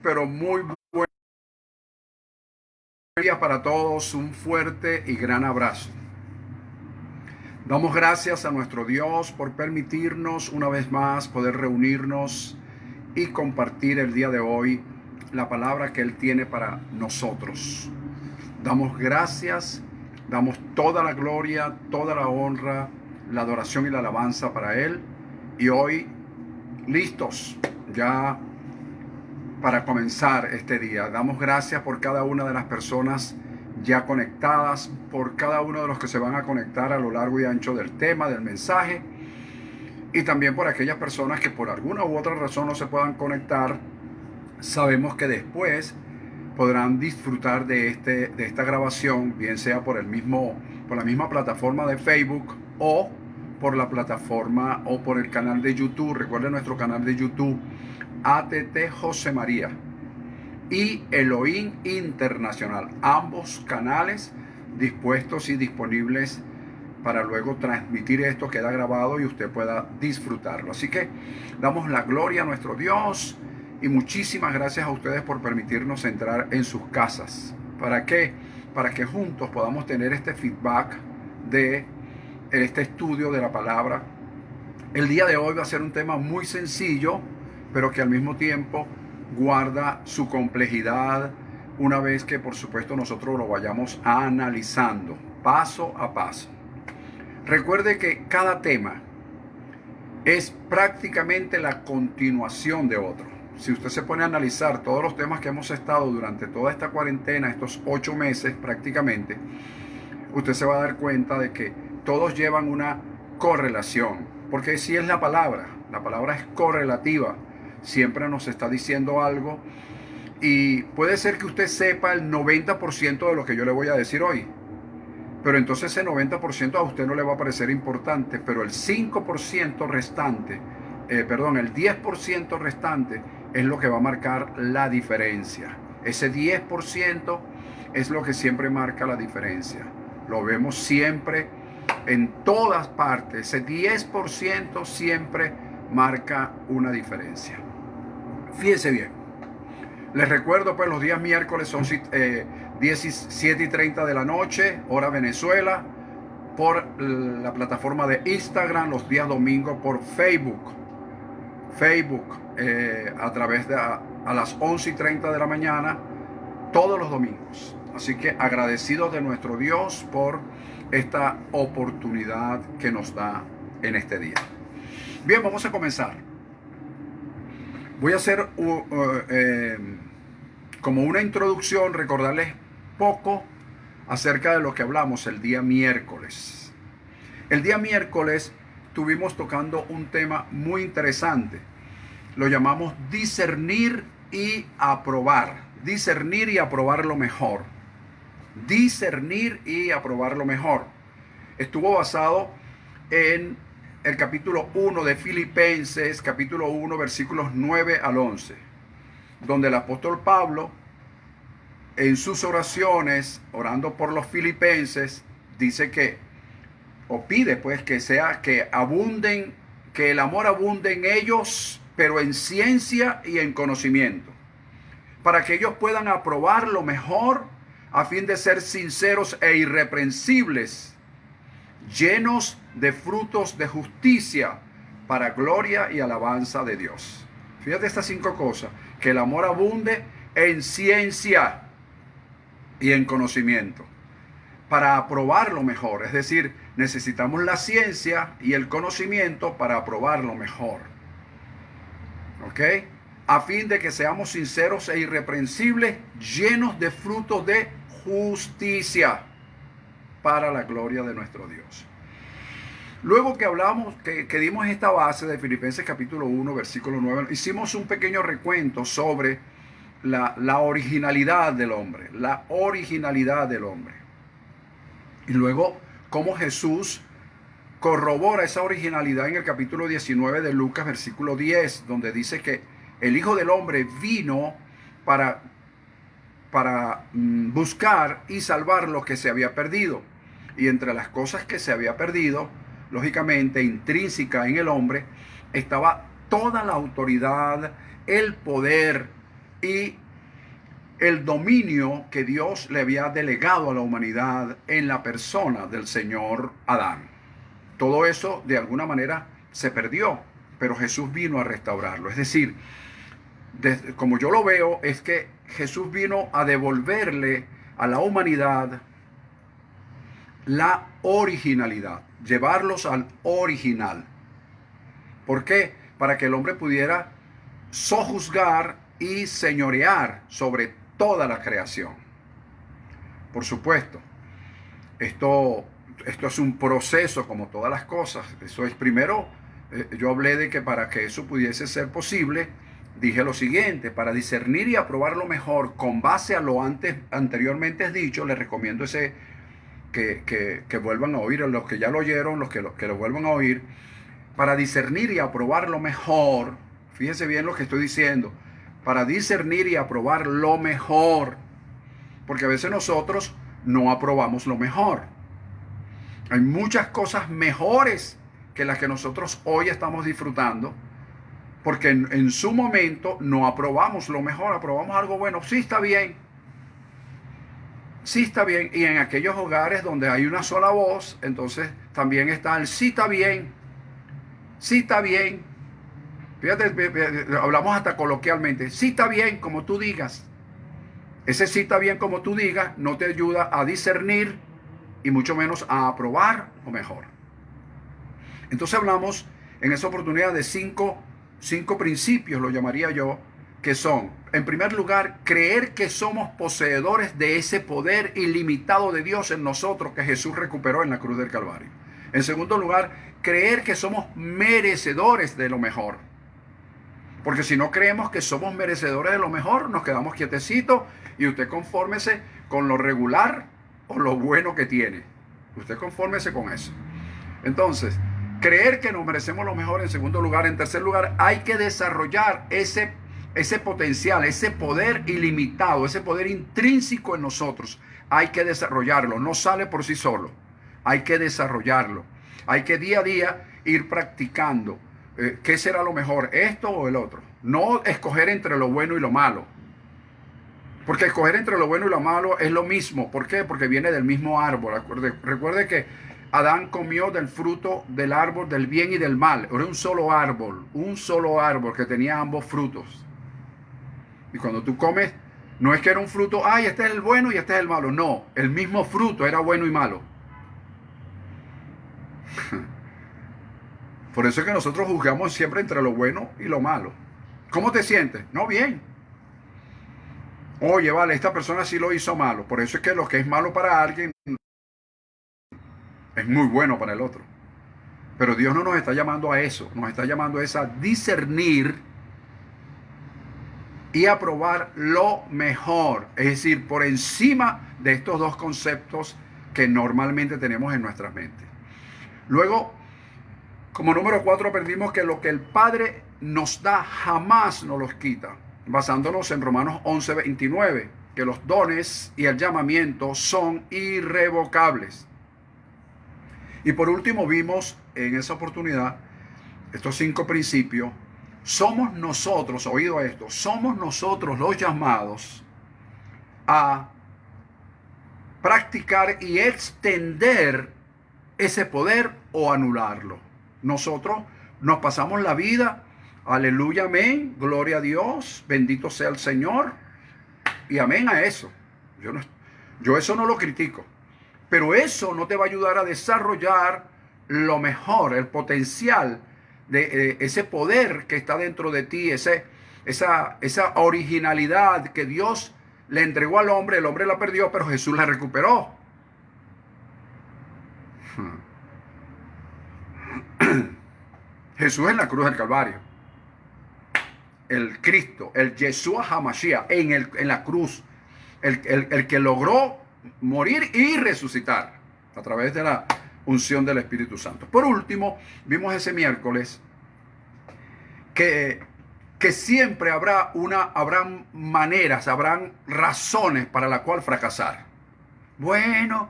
Pero muy buen día para todos, un fuerte y gran abrazo. Damos gracias a nuestro Dios por permitirnos una vez más poder reunirnos y compartir el día de hoy la palabra que Él tiene para nosotros. Damos gracias, damos toda la gloria, toda la honra, la adoración y la alabanza para Él. Y hoy listos ya para comenzar este día. Damos gracias por cada una de las personas ya conectadas, por cada uno de los que se van a conectar a lo largo y ancho del tema, del mensaje, y también por aquellas personas que por alguna u otra razón no se puedan conectar. Sabemos que después podrán disfrutar de esta grabación, bien sea por la misma plataforma de Facebook o por la plataforma o por el canal de YouTube. Recuerden nuestro canal de YouTube, ATT José María y Elohim Internacional. Ambos canales dispuestos y disponibles para luego transmitir esto, queda grabado y usted pueda disfrutarlo. Así que damos la gloria a nuestro Dios y muchísimas gracias a ustedes por permitirnos entrar en sus casas. ¿Para qué? Para que juntos podamos tener este feedback de este estudio de la palabra. El día de hoy va a ser un tema muy sencillo, pero que al mismo tiempo guarda su complejidad una vez que por supuesto nosotros lo vayamos analizando paso a paso. Recuerde que cada tema es prácticamente la continuación de otro. Si usted se pone a analizar todos los temas que hemos estado durante toda esta cuarentena, estos 8 meses prácticamente, usted se va a dar cuenta de que todos llevan una correlación, porque si es la palabra es correlativa, siempre nos está diciendo algo, y puede ser que usted sepa el 90% de lo que yo le voy a decir hoy, pero entonces ese 90% a usted no le va a parecer importante, pero el 5% restante, el 10% restante es lo que va a marcar la diferencia. Ese 10% es lo que siempre marca la diferencia. Lo vemos siempre en todas partes. Ese 10% siempre marca una diferencia. Fíjense bien. Les recuerdo, pues los días miércoles son 17:30 de la noche, hora Venezuela, por la plataforma de Instagram. Los días domingos por Facebook, a través de a las 11:30 de la mañana, todos los domingos. Así que agradecidos de nuestro Dios por esta oportunidad que nos da en este día. Bien, vamos a comenzar. Voy a hacer como una introducción, recordarles poco acerca de lo que hablamos el día miércoles. El día miércoles estuvimos tocando un tema muy interesante. Lo llamamos discernir y aprobar. Discernir y aprobar lo mejor. Discernir y aprobar lo mejor. Estuvo basado en el capítulo 1 de Filipenses, capítulo 1, versículos 9 al 11, donde el apóstol Pablo, en sus oraciones, orando por los filipenses, dice que, o pide pues que abunden, que el amor abunde en ellos, pero en ciencia y en conocimiento, para que ellos puedan aprobar lo mejor, a fin de ser sinceros e irreprensibles, llenos de frutos de justicia, para gloria y alabanza de Dios. Fíjate estas 5 cosas: que el amor abunde en ciencia y en conocimiento, para aprobar lo mejor. Es decir, necesitamos la ciencia y el conocimiento para aprobar lo mejor. ¿Ok? A fin de que seamos sinceros e irreprensibles, llenos de frutos de justicia, para la gloria de nuestro Dios. Luego que hablamos, que dimos esta base de Filipenses capítulo 1, versículo 9, hicimos un pequeño recuento sobre la originalidad del hombre. La originalidad del hombre. Y luego, cómo Jesús corrobora esa originalidad en el capítulo 19 de Lucas, versículo 10, donde dice que el Hijo del Hombre vino para buscar y salvar lo que se había perdido. Y entre las cosas que se había perdido, lógicamente intrínseca en el hombre, estaba toda la autoridad, el poder, y el dominio que Dios le había delegado a la humanidad en la persona del Señor Adán. Todo eso de alguna manera se perdió, pero Jesús vino a restaurarlo. Es decir, como yo lo veo, es que Jesús vino a devolverle a la humanidad la originalidad, llevarlos al original. ¿Por qué? Para que el hombre pudiera sojuzgar y señorear sobre toda la creación. Por supuesto, esto es un proceso como todas las cosas. Eso es primero, yo hablé de que para que eso pudiese ser posible, dije lo siguiente: para discernir y aprobar lo mejor con base a lo anteriormente dicho, les recomiendo que vuelvan a oír, a los que ya lo oyeron, los que lo vuelvan a oír. Para discernir y aprobar lo mejor, fíjese bien lo que estoy diciendo, para discernir y aprobar lo mejor, porque a veces nosotros no aprobamos lo mejor. Hay muchas cosas mejores que las que nosotros hoy estamos disfrutando, porque en su momento no aprobamos lo mejor, aprobamos algo bueno. Sí, está bien. Sí, está bien. Y en aquellos hogares donde hay una sola voz, entonces también está el sí, está bien. Sí, está bien. Fíjate, hablamos hasta coloquialmente. Sí, está bien, como tú digas. Ese sí, está bien, como tú digas, no te ayuda a discernir y mucho menos a aprobar lo mejor. Entonces hablamos en esa oportunidad de cinco principios, lo llamaría yo, que son, en primer lugar, creer que somos poseedores de ese poder ilimitado de Dios en nosotros que Jesús recuperó en la cruz del Calvario. En segundo lugar, creer que somos merecedores de lo mejor. Porque si no creemos que somos merecedores de lo mejor, nos quedamos quietecitos y usted confórmese con lo regular o lo bueno que tiene. Usted confórmese con eso. Entonces, creer que nos merecemos lo mejor en segundo lugar. En tercer lugar, hay que desarrollar ese potencial, ese poder ilimitado, ese poder intrínseco en nosotros. Hay que desarrollarlo, no sale por sí solo. Hay que desarrollarlo. Hay que día a día ir practicando. ¿Qué será lo mejor, esto o el otro? No escoger entre lo bueno y lo malo. Porque escoger entre lo bueno y lo malo es lo mismo. ¿Por qué? Porque viene del mismo árbol. Recuerde que Adán comió del fruto del árbol del bien y del mal. Era un solo árbol que tenía ambos frutos. Y cuando tú comes, no es que era un fruto, ay, este es el bueno y este es el malo. No, el mismo fruto era bueno y malo. Por eso es que nosotros juzgamos siempre entre lo bueno y lo malo. ¿Cómo te sientes? No, bien. Oye, vale, esta persona sí lo hizo malo. Por eso es que lo que es malo para alguien es muy bueno para el otro. Pero Dios no nos está llamando a eso. Nos está llamando a discernir y aprobar lo mejor. Es decir, por encima de estos dos conceptos que normalmente tenemos en nuestras mentes. Luego, como número 4, aprendimos que lo que el Padre nos da jamás nos los quita, basándonos en Romanos 11:29, que los dones y el llamamiento son irrevocables. Y por último vimos en esa oportunidad estos 5 principios. Somos nosotros, oído esto, somos nosotros los llamados a practicar y extender ese poder o anularlo. Nosotros nos pasamos la vida, aleluya, amén, gloria a Dios, bendito sea el Señor, y amén a eso. Yo eso no lo critico, pero eso no te va a ayudar a desarrollar lo mejor, el potencial de ese poder que está dentro de ti, esa originalidad que Dios le entregó al hombre. El hombre la perdió, pero Jesús la recuperó. Jesús en la cruz del Calvario, el Cristo, el Yeshua HaMashiach en la cruz, el que logró morir y resucitar a través de la unción del Espíritu Santo. Por último, vimos ese miércoles que siempre habrán maneras, habrán razones para la cual fracasar. Bueno,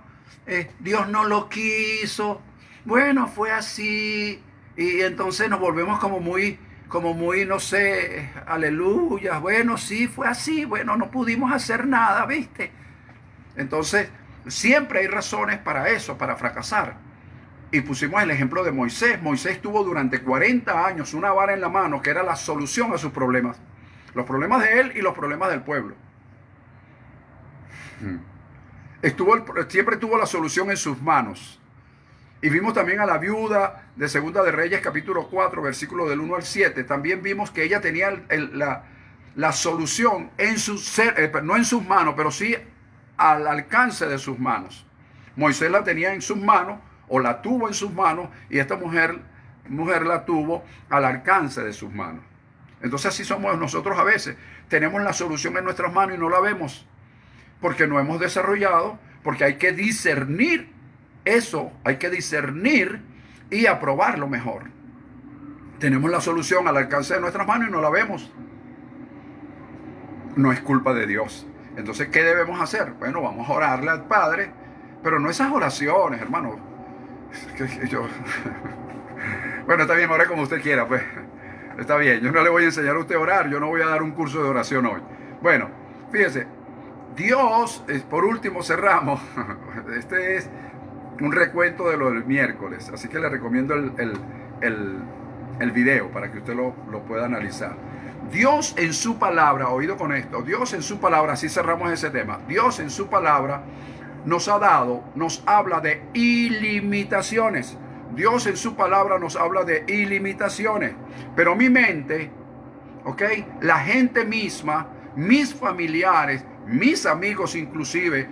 Dios no lo quiso, bueno, fue así. Y entonces nos volvemos como muy como muy, no sé, aleluya, bueno, sí, fue así, bueno, no pudimos hacer nada, ¿viste? Entonces, siempre hay razones para eso, para fracasar. Y pusimos el ejemplo de Moisés. Moisés tuvo durante 40 años una vara en la mano que era la solución a sus problemas. Los problemas de él y los problemas del pueblo. Siempre tuvo la solución en sus manos. Y vimos también a la viuda de Segunda de Reyes, capítulo 4, versículo del 1 al 7. También vimos que ella tenía la solución en no en sus manos, pero sí al alcance de sus manos. Moisés la tenía en sus manos, o la tuvo en sus manos, y esta mujer la tuvo al alcance de sus manos. Entonces así somos nosotros a veces. Tenemos la solución en nuestras manos y no la vemos, porque no hemos desarrollado, porque hay que discernir eso, hay que discernir y aprobarlo mejor. Tenemos la solución al alcance de nuestras manos y no la vemos. No es culpa de Dios. Entonces, ¿qué debemos hacer? Bueno, vamos a orarle al Padre, pero no esas oraciones, hermano. Bueno, está bien, ore como usted quiera, pues. Está bien, yo no le voy a enseñar a usted a orar, yo no voy a dar un curso de oración hoy. Bueno, fíjese, Dios, por último cerramos, este es un recuento de lo del miércoles, así que le recomiendo el video para que usted lo pueda analizar. Dios en su palabra, oído con esto, Dios en su palabra, así cerramos ese tema, Dios en su palabra nos habla de ilimitaciones. Dios en su palabra nos habla de ilimitaciones, pero mi mente, ¿ok? La gente misma, mis familiares, mis amigos inclusive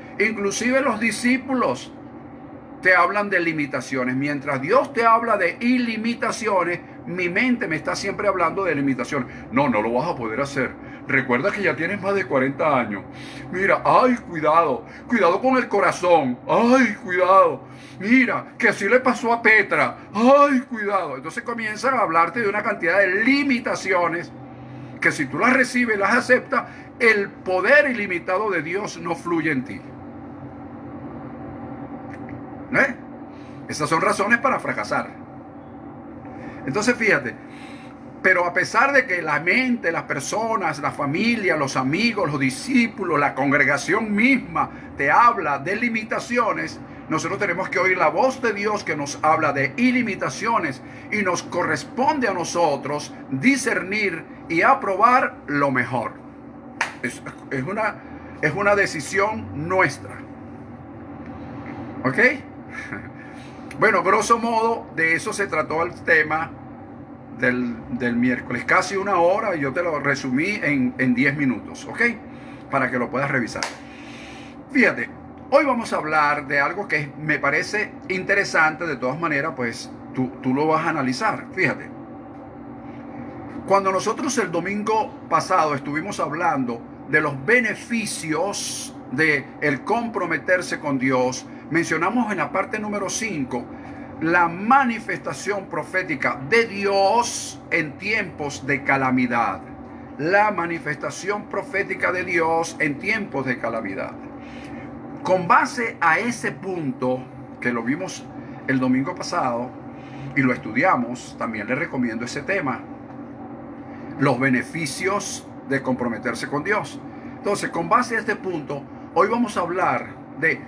los discípulos, te hablan de limitaciones. Mientras Dios te habla de ilimitaciones, mi mente me está siempre hablando de limitaciones. No lo vas a poder hacer. Recuerda que ya tienes más de 40 años. Mira, ay, cuidado con el corazón. Ay, cuidado. Mira, que así le pasó a Petra. Ay, cuidado. Entonces comienzan a hablarte de una cantidad de limitaciones que si tú las recibes y las aceptas, el poder ilimitado de Dios no fluye en ti. Esas son razones para fracasar. Entonces fíjate, pero a pesar de que la mente, las personas, la familia, los amigos, los discípulos, la congregación misma te habla de limitaciones, nosotros tenemos que oír la voz de Dios que nos habla de ilimitaciones y nos corresponde a nosotros discernir y aprobar lo mejor. Es una decisión nuestra. ¿Ok? Bueno, grosso modo, de eso se trató el tema del miércoles. Casi una hora y yo te lo resumí en 10 minutos, ¿ok? Para que lo puedas revisar. Fíjate, hoy vamos a hablar de algo que me parece interesante. De todas maneras, pues tú lo vas a analizar. Fíjate. Cuando nosotros el domingo pasado estuvimos hablando de los beneficios de el comprometerse con Dios, mencionamos en la parte número 5 la manifestación profética de Dios en tiempos de calamidad. La manifestación profética de Dios en tiempos de calamidad. Con base a ese punto, que lo vimos el domingo pasado y lo estudiamos, también le recomiendo ese tema. Los beneficios de comprometerse con Dios. Entonces, con base a este punto, hoy vamos a hablar de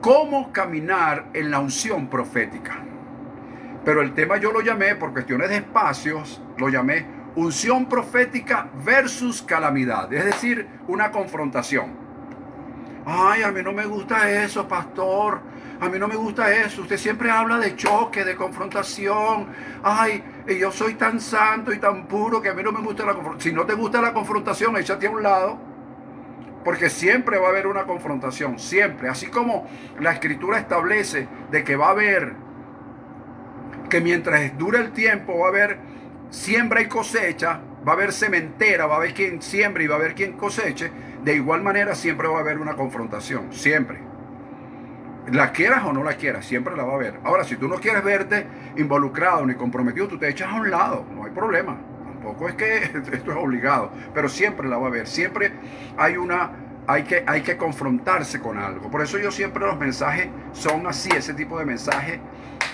cómo caminar en la unción profética. Pero el tema yo lo llamé, por cuestiones de espacios, lo llamé unción profética versus calamidad. Es decir, una confrontación. Ay, a mí no me gusta eso, pastor. A mí no me gusta eso. Usted siempre habla de choque, de confrontación. Ay, yo soy tan santo y tan puro que a mí no me gusta la confrontación. Si no te gusta la confrontación, échate a un lado. Porque siempre va a haber una confrontación. Siempre. Así como la Escritura establece de que va a haber, que mientras dure el tiempo va a haber siembra y cosecha, va a haber sementera, va a haber quien siembre y va a haber quien coseche. De igual manera siempre va a haber una confrontación. Siempre. La quieras o no la quieras, siempre la va a haber. Ahora, si tú no quieres verte involucrado ni comprometido, tú te echas a un lado, no hay problema. Tampoco es que esto es obligado, pero siempre la va a haber. Siempre hay que confrontarse con algo. Por eso yo siempre los mensajes son así, ese tipo de mensajes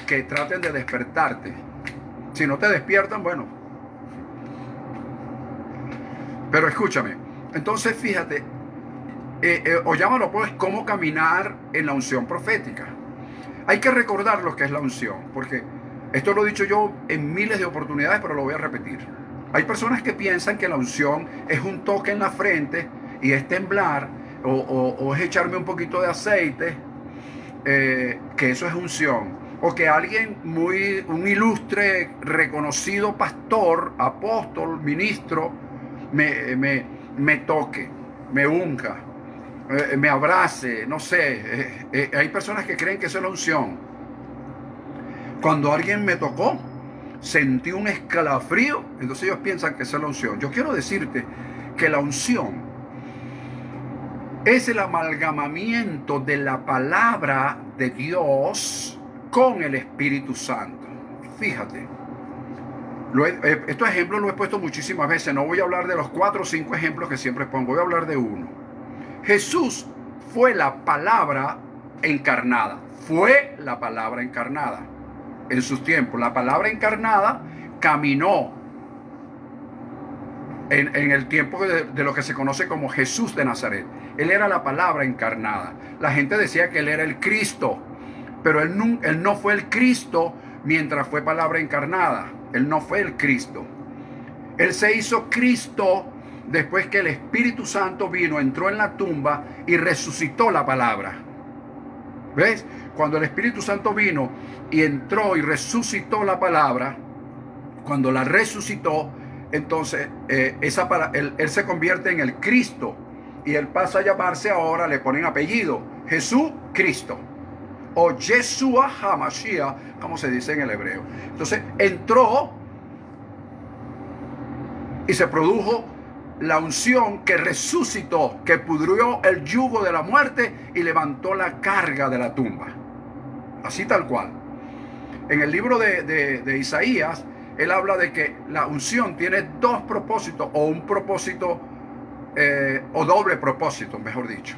que traten de despertarte. Si no te despiertan, bueno, Pero escúchame, entonces fíjate, o llámalo pues, cómo caminar en la unción profética. Hay que recordar lo que es la unción, porque esto lo he dicho yo en miles de oportunidades, pero lo voy a repetir. Hay personas que piensan que la unción es un toque en la frente y es temblar, o es echarme un poquito de aceite, que eso es unción. O que alguien un ilustre, reconocido pastor, apóstol, ministro, me toque, me unja, me abrace, no sé. Hay personas que creen que eso es la unción. Cuando alguien me tocó, sentí un escalofrío, entonces ellos piensan que eso es la unción. Yo quiero decirte que la unción es el amalgamamiento de la palabra de Dios con el Espíritu Santo. Fíjate, estos ejemplos los he puesto muchísimas veces. No voy a hablar de los 4 o 5 ejemplos que siempre pongo, voy a hablar de uno. Jesús fue la palabra encarnada. Fue la palabra encarnada. En sus tiempos, la palabra encarnada caminó en el tiempo de lo que se conoce como Jesús de Nazaret. Él era la palabra encarnada. La gente decía que él era el Cristo, pero él no fue el Cristo mientras fue palabra encarnada. Él no fue el Cristo. Él se hizo Cristo después que el Espíritu Santo vino, entró en la tumba y resucitó la palabra. ¿Ves? Cuando el Espíritu Santo vino y entró y resucitó la palabra, cuando la resucitó, entonces él se convierte en el Cristo y él pasa a llamarse ahora, le ponen apellido, Jesús Cristo o Yeshua HaMashiach, como se dice en el hebreo. Entonces entró y se produjo la unción que resucitó, que pudrió el yugo de la muerte y levantó la carga de la tumba. Así tal cual. En el libro de Isaías, él habla de que la unción tiene 2 propósitos, o un propósito, o doble propósito, mejor dicho,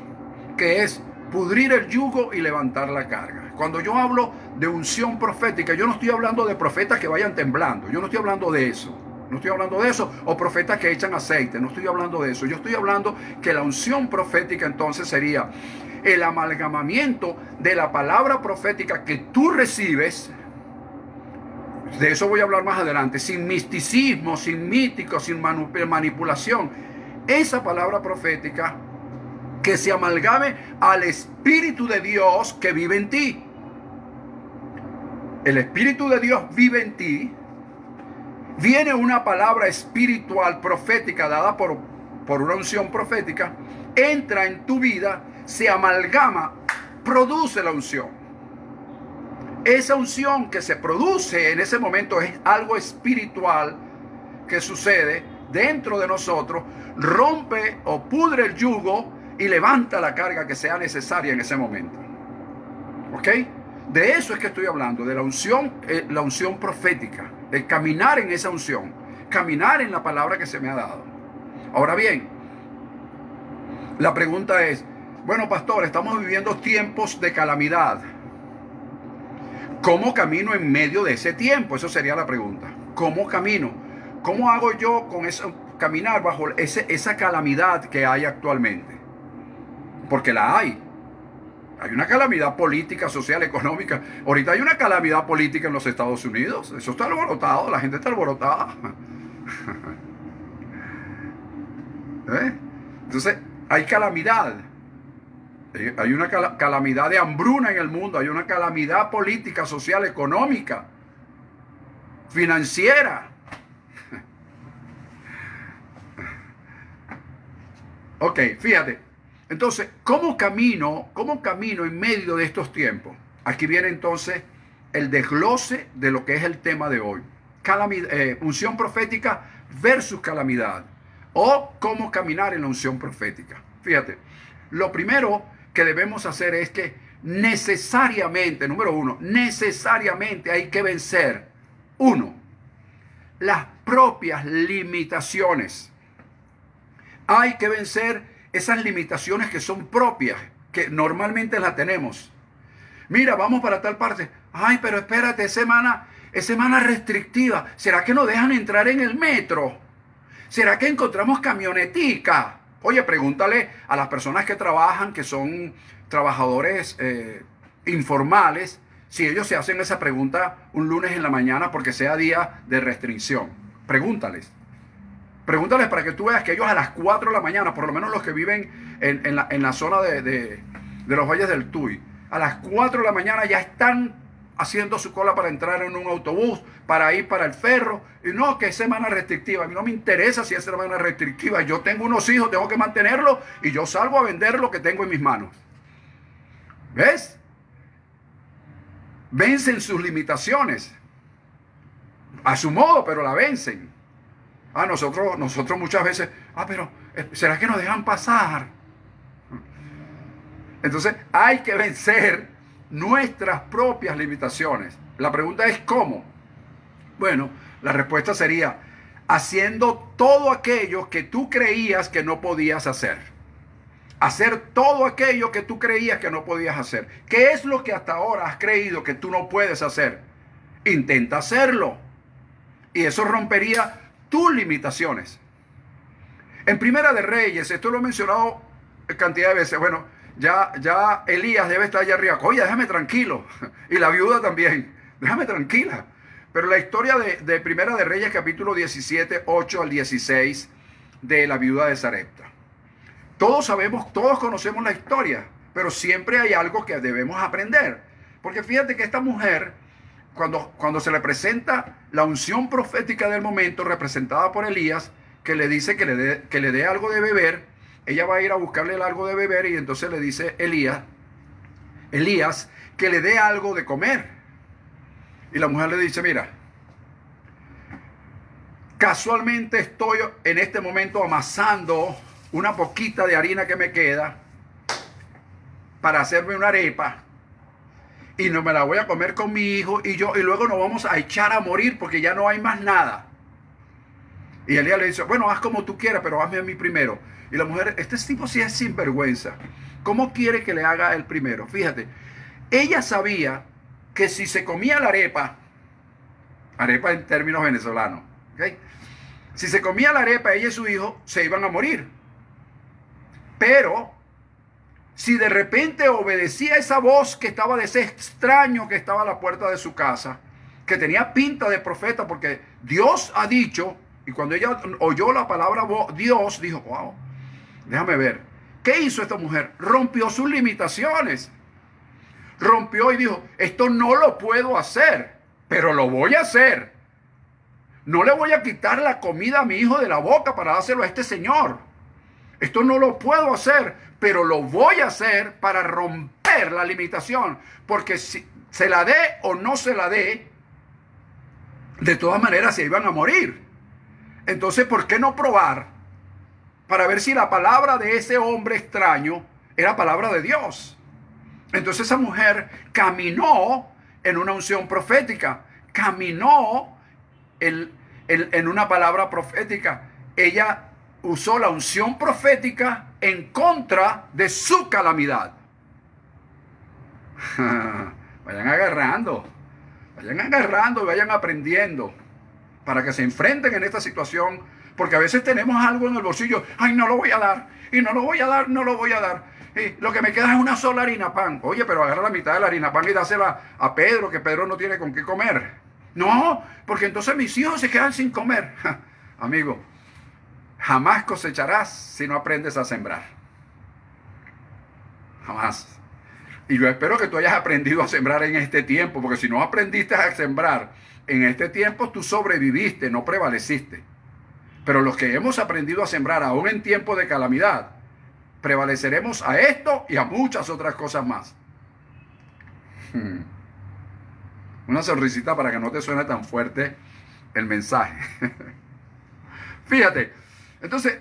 que es pudrir el yugo y levantar la carga. Cuando yo hablo de unción profética, yo no estoy hablando de profetas que vayan temblando, yo no estoy hablando de eso. No estoy hablando de eso, o profetas que echan aceite, no estoy hablando de eso. Yo estoy hablando que la unción profética entonces sería el amalgamamiento de la palabra profética que tú recibes. De eso voy a hablar más adelante, sin misticismo, sin mítico, sin manipulación. Esa palabra profética que se amalgame al Espíritu de Dios que vive en ti. El Espíritu de Dios vive en ti. Viene una palabra espiritual profética dada por una unción profética, entra en tu vida, se amalgama, produce la unción. Esa unción que se produce en ese momento es algo espiritual que sucede dentro de nosotros, rompe o pudre el yugo y levanta la carga que sea necesaria en ese momento. ¿Ok? De eso es que estoy hablando, de la unción profética, de caminar en esa unción, caminar en la palabra que se me ha dado. Ahora bien, la pregunta es, bueno, pastor, estamos viviendo tiempos de calamidad. ¿Cómo camino en medio de ese tiempo? Eso sería la pregunta. ¿Cómo camino? ¿Cómo hago yo con eso, caminar bajo esa calamidad que hay actualmente? Porque la hay. Hay una calamidad política, social, económica. Ahorita hay una calamidad política en los Estados Unidos. Eso está alborotado, la gente está alborotada. ¿Eh? Entonces, hay calamidad. Hay una calamidad de hambruna en el mundo. Hay una calamidad política, social, económica, financiera. Ok, fíjate. Entonces, ¿cómo camino en medio de estos tiempos? Aquí viene entonces el desglose de lo que es el tema de hoy. Unción profética versus calamidad. O cómo caminar en la unción profética. Fíjate, lo primero que debemos hacer es que necesariamente, número 1, necesariamente hay que vencer, 1, las propias limitaciones. Hay que vencer esas limitaciones que son propias, que normalmente las tenemos. Mira, vamos para tal parte. Ay, pero espérate, es semana restrictiva. ¿Será que nos dejan entrar en el metro? ¿Será que encontramos camionetica? Oye, pregúntale a las personas que trabajan, que son trabajadores informales, si ellos se hacen esa pregunta un lunes en la mañana porque sea día de restricción. Pregúntales. Pregúntales para que tú veas que ellos a las 4 de la mañana, por lo menos los que viven en la zona de los valles del Tuy, a las 4 de la mañana ya están haciendo su cola para entrar en un autobús, para ir para el ferro. Y no, que es semana restrictiva. A mí no me interesa si es semana restrictiva. Yo tengo unos hijos, tengo que mantenerlos y yo salgo a vender lo que tengo en mis manos. ¿Ves? Vencen sus limitaciones. A su modo, pero la vencen. Nosotros muchas veces, pero ¿será que nos dejan pasar? Entonces hay que vencer nuestras propias limitaciones. La pregunta es ¿cómo? Bueno, la respuesta sería haciendo todo aquello que tú creías que no podías hacer. Hacer todo aquello que tú creías que no podías hacer. ¿Qué es lo que hasta ahora has creído que tú no puedes hacer? Intenta hacerlo. Y eso rompería tus limitaciones. En Primera de Reyes, esto lo he mencionado cantidad de veces. Bueno, ya Elías debe estar allá arriba. Oye, déjame tranquilo. Y la viuda también. Déjame tranquila. Pero la historia de Primera de Reyes, capítulo 17, 8 al 16, de la viuda de Sarepta. Todos sabemos, todos conocemos la historia, pero siempre hay algo que debemos aprender. Porque fíjate que esta mujer, cuando se le presenta la unción profética del momento, representada por Elías, que le dice que le dé algo de beber, ella va a ir a buscarle algo de beber y entonces le dice Elías, que le dé algo de comer. Y la mujer le dice, mira, casualmente estoy en este momento amasando una poquita de harina que me queda para hacerme una arepa y no me la voy a comer con mi hijo y luego nos vamos a echar a morir porque ya no hay más nada. Y Elías le dice, bueno, haz como tú quieras, pero hazme a mí primero. Y la mujer, este tipo sí es sinvergüenza. ¿Cómo quiere que le haga el primero? Fíjate, ella sabía que si se comía la arepa en términos venezolanos, ¿okay? Si se comía la arepa, ella y su hijo se iban a morir. Pero si de repente obedecía esa voz que estaba de ese extraño que estaba a la puerta de su casa, que tenía pinta de profeta, porque Dios ha dicho, y cuando ella oyó la palabra Dios, dijo, wow, déjame ver. ¿Qué hizo esta mujer? Rompió sus limitaciones. Rompió y dijo, esto no lo puedo hacer, pero lo voy a hacer. No le voy a quitar la comida a mi hijo de la boca para dárselo a este señor. Esto no lo puedo hacer, pero lo voy a hacer para romper la limitación. Porque si se la dé o no se la dé, de todas maneras se iban a morir. Entonces, ¿por qué no probar para ver si la palabra de ese hombre extraño era palabra de Dios? Entonces esa mujer caminó en una unción profética, caminó en una palabra profética. Ella usó la unción profética en contra de su calamidad. Vayan agarrando y vayan aprendiendo para que se enfrenten en esta situación, porque a veces tenemos algo en el bolsillo, ay, no lo voy a dar, y no lo voy a dar, no lo voy a dar. Y lo que me queda es una sola harina pan. Oye, pero agarra la mitad de la harina pan y dásela a Pedro, que Pedro no tiene con qué comer. No, porque entonces mis hijos se quedan sin comer. Amigo, jamás cosecharás si no aprendes a sembrar. Jamás. Y yo espero que tú hayas aprendido a sembrar en este tiempo, porque si no aprendiste a sembrar en este tiempo, tú sobreviviste, no prevaleciste. Pero los que hemos aprendido a sembrar aún en tiempo de calamidad, prevaleceremos a esto y a muchas otras cosas más. Una sonrisita para que no te suene tan fuerte el mensaje. Fíjate, entonces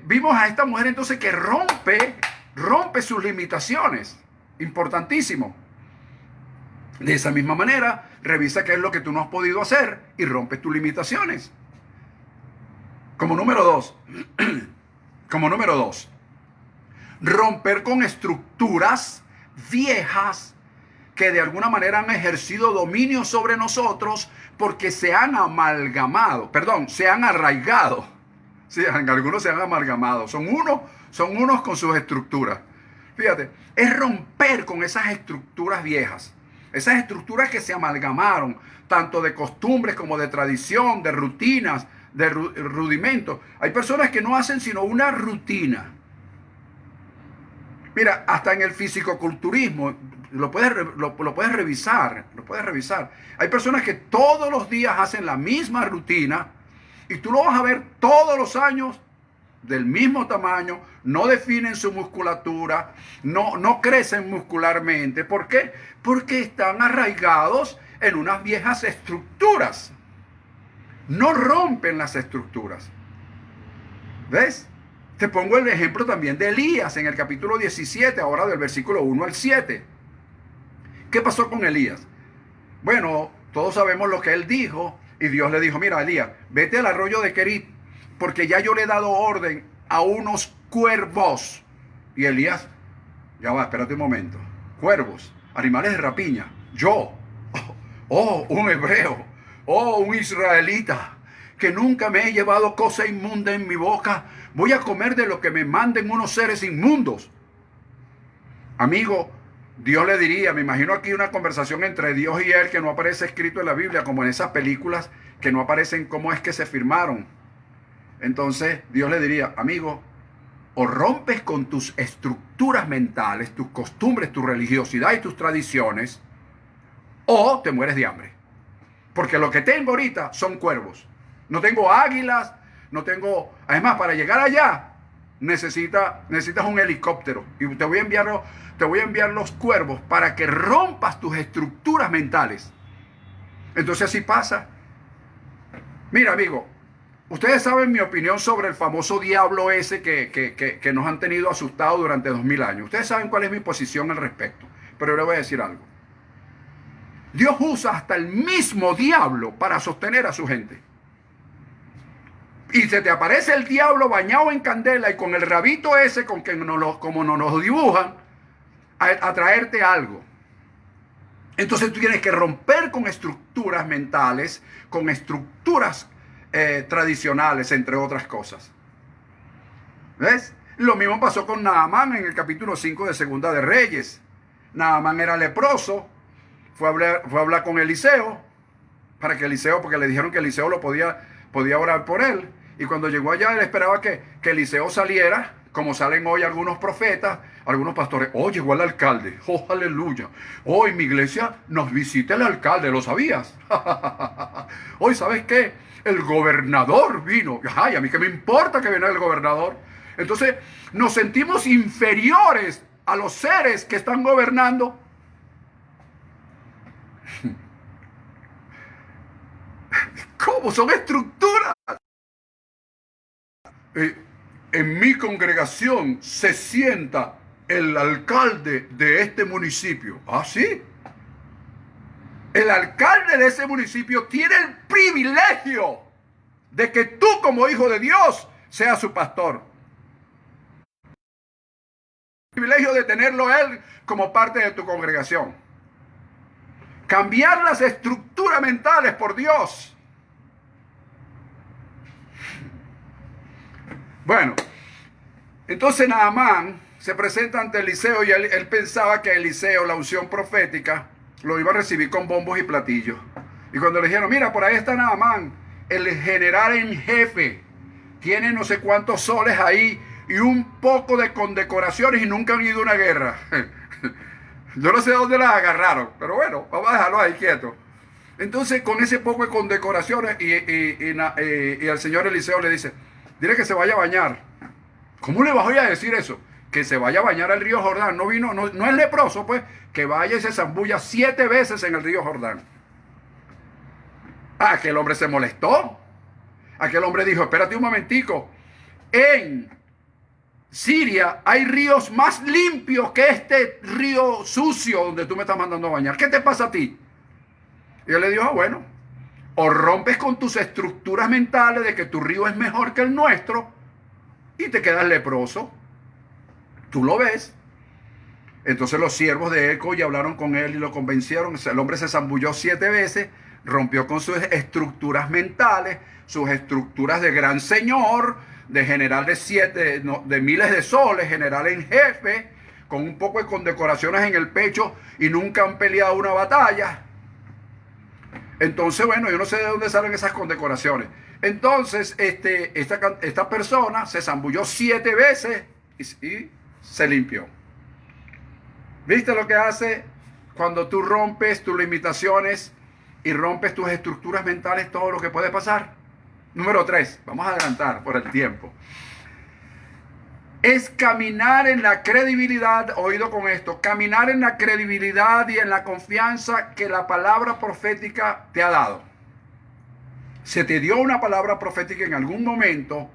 vimos a esta mujer entonces que rompe sus limitaciones. Importantísimo. De esa misma manera, revisa qué es lo que tú no has podido hacer y rompes tus limitaciones. Como número dos, romper con estructuras viejas que de alguna manera han ejercido dominio sobre nosotros porque se han arraigado Sí, algunos se han amalgamado. Son unos con sus estructuras. Fíjate, es romper con esas estructuras viejas. Esas estructuras que se amalgamaron, tanto de costumbres como de tradición, de rutinas, de rudimentos. Hay personas que no hacen sino una rutina. Mira, hasta en el fisicoculturismo, lo puedes revisar, lo puedes revisar. Hay personas que todos los días hacen la misma rutina y tú lo vas a ver todos los años del mismo tamaño, no definen su musculatura, no crecen muscularmente. ¿Por qué? Porque están arraigados en unas viejas estructuras. No rompen las estructuras. ¿Ves? Te pongo el ejemplo también de Elías en el capítulo 17, ahora del versículo 1 al 7. ¿Qué pasó con Elías? Bueno, todos sabemos lo que él dijo y Dios le dijo, mira Elías, vete al arroyo de Querit, porque ya yo le he dado orden a unos cuervos. Y Elías, ya va, espérate un momento. Cuervos, animales de rapiña. Yo, un hebreo, un israelita, que nunca me he llevado cosa inmunda en mi boca, voy a comer de lo que me manden unos seres inmundos. Amigo, Dios le diría, me imagino aquí una conversación entre Dios y él que no aparece escrito en la Biblia, como en esas películas que no aparecen cómo es que se firmaron. Entonces Dios le diría, amigo, o rompes con tus estructuras mentales, tus costumbres, tu religiosidad y tus tradiciones, o te mueres de hambre. Porque lo que tengo ahorita son cuervos. No tengo águilas, no tengo... Además, para llegar allá necesitas un helicóptero. Y te voy a enviar los cuervos para que rompas tus estructuras mentales. Entonces así pasa. Mira, amigo, ustedes saben mi opinión sobre el famoso diablo ese que nos han tenido asustados durante 2000 años. Ustedes saben cuál es mi posición al respecto. Pero yo les voy a decir algo. Dios usa hasta el mismo diablo para sostener a su gente. Y se te aparece el diablo bañado en candela y con el rabito ese como nos lo dibujan, a traerte algo. Entonces tú tienes que romper con estructuras mentales, con estructuras tradicionales, entre otras cosas. ¿Ves? Lo mismo pasó con Naamán en el capítulo 5 de Segunda de Reyes. Naamán era leproso, fue a hablar con Eliseo, porque le dijeron que Eliseo podía orar por él. Y cuando llegó allá, él esperaba que Eliseo saliera, como salen hoy algunos profetas, algunos pastores. Oh, llegó el alcalde. Oh, aleluya. Hoy en mi iglesia nos visita el alcalde. ¿Lo sabías? Hoy, ¿sabes qué? El gobernador vino. Ay, a mí qué me importa que venga el gobernador. Entonces, nos sentimos inferiores a los seres que están gobernando. ¿Cómo? Son estructuras. En mi congregación se sienta el alcalde de este municipio. ¿Ah, sí? El alcalde de ese municipio tiene el privilegio de que tú, como hijo de Dios, seas su pastor. El privilegio de tenerlo él como parte de tu congregación. Cambiar las estructuras mentales por Dios. Bueno, entonces Naamán se presenta ante Eliseo y él pensaba que Eliseo, la unción profética, lo iba a recibir con bombos y platillos. Y cuando le dijeron, mira, por ahí está Naamán, el general en jefe, tiene no sé cuántos soles ahí y un poco de condecoraciones y nunca han ido a una guerra. Yo no sé dónde las agarraron, pero bueno, vamos a dejarlo ahí quieto. Entonces, con ese poco de condecoraciones y al señor Eliseo le dice, dile que se vaya a bañar. ¿Cómo le voy a decir eso? Que se vaya a bañar al río Jordán. No es leproso, pues. Que vaya y se zambulla 7 veces en el río Jordán. Aquel hombre se molestó. Aquel hombre dijo, espérate un momentico. En Siria hay ríos más limpios que este río sucio donde tú me estás mandando a bañar. ¿Qué te pasa a ti? Y él le dijo, bueno, o rompes con tus estructuras mentales de que tu río es mejor que el nuestro y te quedas leproso. Tú lo ves. Entonces los siervos de Eco ya hablaron con él y lo convencieron. El hombre se zambulló 7 veces, rompió con sus estructuras mentales, sus estructuras de gran señor, de general de de miles de soles, general en jefe, con un poco de condecoraciones en el pecho y nunca han peleado una batalla. Entonces, bueno, yo no sé de dónde salen esas condecoraciones. Entonces, esta persona se zambulló 7 veces y se limpió. ¿Viste lo que hace cuando tú rompes tus limitaciones y rompes tus estructuras mentales, todo lo que puede pasar? Número 3, vamos a adelantar por el tiempo. Es caminar en la credibilidad, oído con esto, caminar en la credibilidad y en la confianza que la palabra profética te ha dado. Se te dio una palabra profética en algún momento,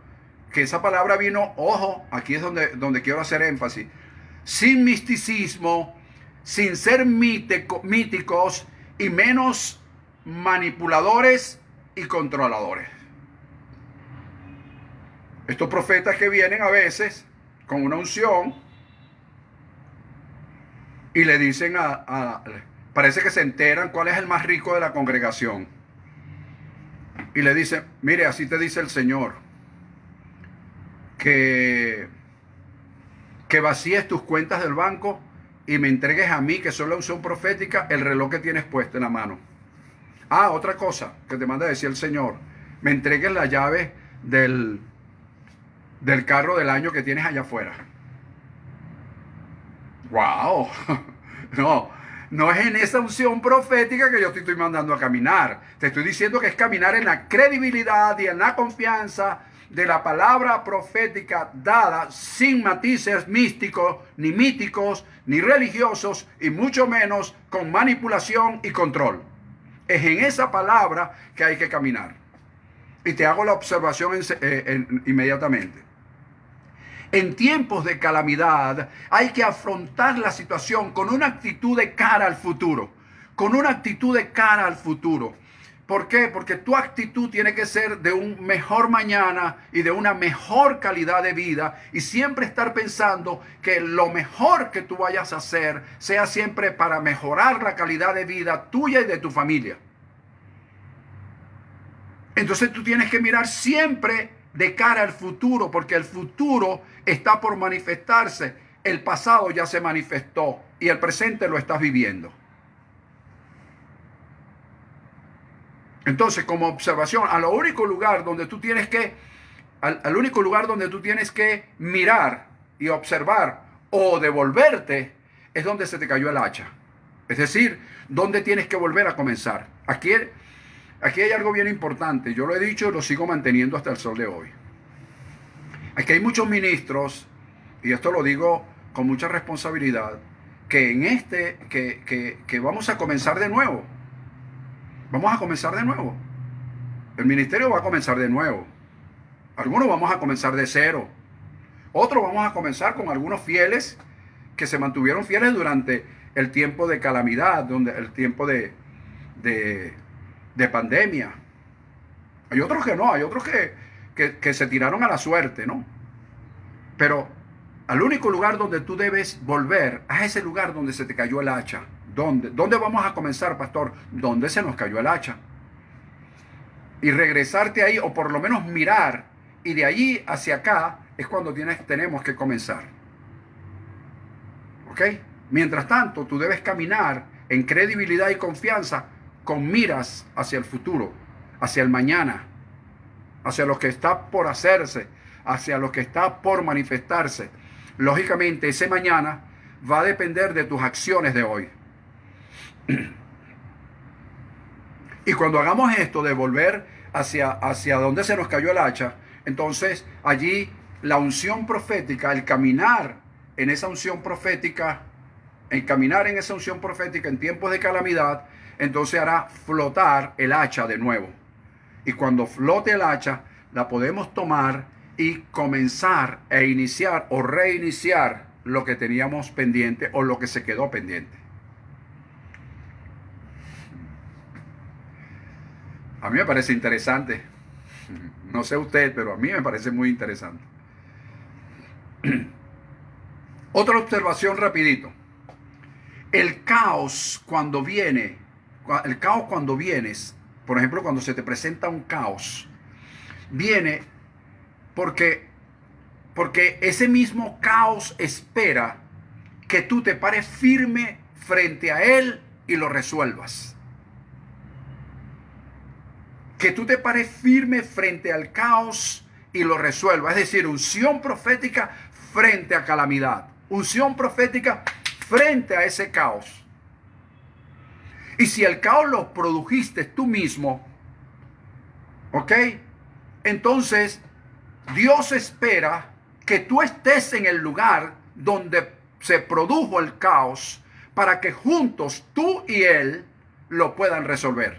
que esa palabra vino, ojo, aquí es donde quiero hacer énfasis, sin misticismo, sin ser míticos y menos manipuladores y controladores. Estos profetas que vienen a veces con una unción y le dicen parece que se enteran cuál es el más rico de la congregación. Y le dicen, mire, así te dice el Señor, que vacíes tus cuentas del banco y me entregues a mí, que soy la unción profética, el reloj que tienes puesto en la mano. Ah, otra cosa que te manda a decir el Señor, me entregues la llave del carro del año que tienes allá afuera. ¡Wow! No es en esa unción profética que yo te estoy mandando a caminar. Te estoy diciendo que es caminar en la credibilidad y en la confianza de la palabra profética dada sin matices místicos, ni míticos, ni religiosos, y mucho menos con manipulación y control. Es en esa palabra que hay que caminar. Y te hago la observación inmediatamente. En tiempos de calamidad hay que afrontar la situación con una actitud de cara al futuro. Con una actitud de cara al futuro. ¿Por qué? Porque tu actitud tiene que ser de un mejor mañana y de una mejor calidad de vida. Y siempre estar pensando que lo mejor que tú vayas a hacer sea siempre para mejorar la calidad de vida tuya y de tu familia. Entonces tú tienes que mirar siempre de cara al futuro, porque el futuro está por manifestarse. El pasado ya se manifestó y el presente lo estás viviendo. Entonces, como observación, al único lugar donde tú tienes que mirar y observar o devolverte es donde se te cayó el hacha. Es decir, donde tienes que volver a comenzar. Aquí hay algo bien importante. Yo lo he dicho y lo sigo manteniendo hasta el sol de hoy. Aquí hay muchos ministros, y esto lo digo con mucha responsabilidad, que vamos a comenzar de nuevo. Vamos a comenzar de nuevo. El ministerio va a comenzar de nuevo. Algunos vamos a comenzar de cero. Otros vamos a comenzar con algunos fieles que se mantuvieron fieles durante el tiempo de calamidad, el tiempo de pandemia. Hay otros que no, hay otros que se tiraron a la suerte, ¿no? Pero al único lugar donde tú debes volver, a ese lugar donde se te cayó el hacha. ¿Dónde vamos a comenzar, pastor? ¿Dónde se nos cayó el hacha? Y regresarte ahí, o por lo menos mirar, y de allí hacia acá es cuando tenemos que comenzar. ¿Ok? Mientras tanto, tú debes caminar en credibilidad y confianza con miras hacia el futuro, hacia el mañana, hacia lo que está por hacerse, hacia lo que está por manifestarse. Lógicamente, ese mañana va a depender de tus acciones de hoy. Y cuando hagamos esto de volver hacia donde se nos cayó el hacha, entonces allí la unción profética, el caminar en esa unción profética, en tiempos de calamidad, entonces hará flotar el hacha de nuevo. Y cuando flote el hacha, la podemos tomar y comenzar a iniciar o reiniciar lo que teníamos pendiente o lo que se quedó pendiente. A mí me parece interesante. No sé usted, pero a mí me parece muy interesante. Otra observación rapidito. El caos cuando vienes, por ejemplo, cuando se te presenta un caos, viene porque Porque ese mismo caos espera que tú te pares firme frente a él y lo resuelvas. Que tú te pares firme frente al caos y lo resuelvas. Es decir, unción profética frente a calamidad. Unción profética frente a ese caos. Y si el caos lo produjiste tú mismo, ¿ok? Entonces, Dios espera que tú estés en el lugar donde se produjo el caos para que juntos tú y Él lo puedan resolver.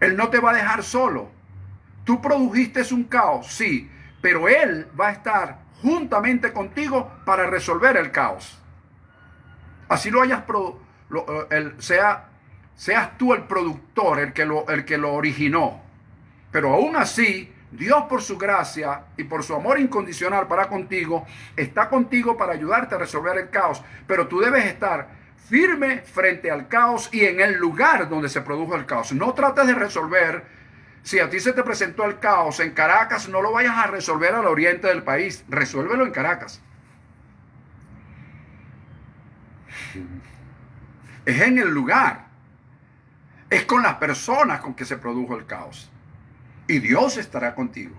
Él no te va a dejar solo. Tú produjiste un caos, sí, pero Él va a estar juntamente contigo para resolver el caos. Así lo hayas seas tú el productor, el que lo originó. Pero aún así, Dios por su gracia y por su amor incondicional para contigo, está contigo para ayudarte a resolver el caos. Pero tú debes estar firme frente al caos y en el lugar donde se produjo el caos. No trates de resolver, si a ti se te presentó el caos en Caracas, no lo vayas a resolver al oriente del país. Resuélvelo en Caracas. Es en el lugar. Es con las personas con que se produjo el caos. Y Dios estará contigo.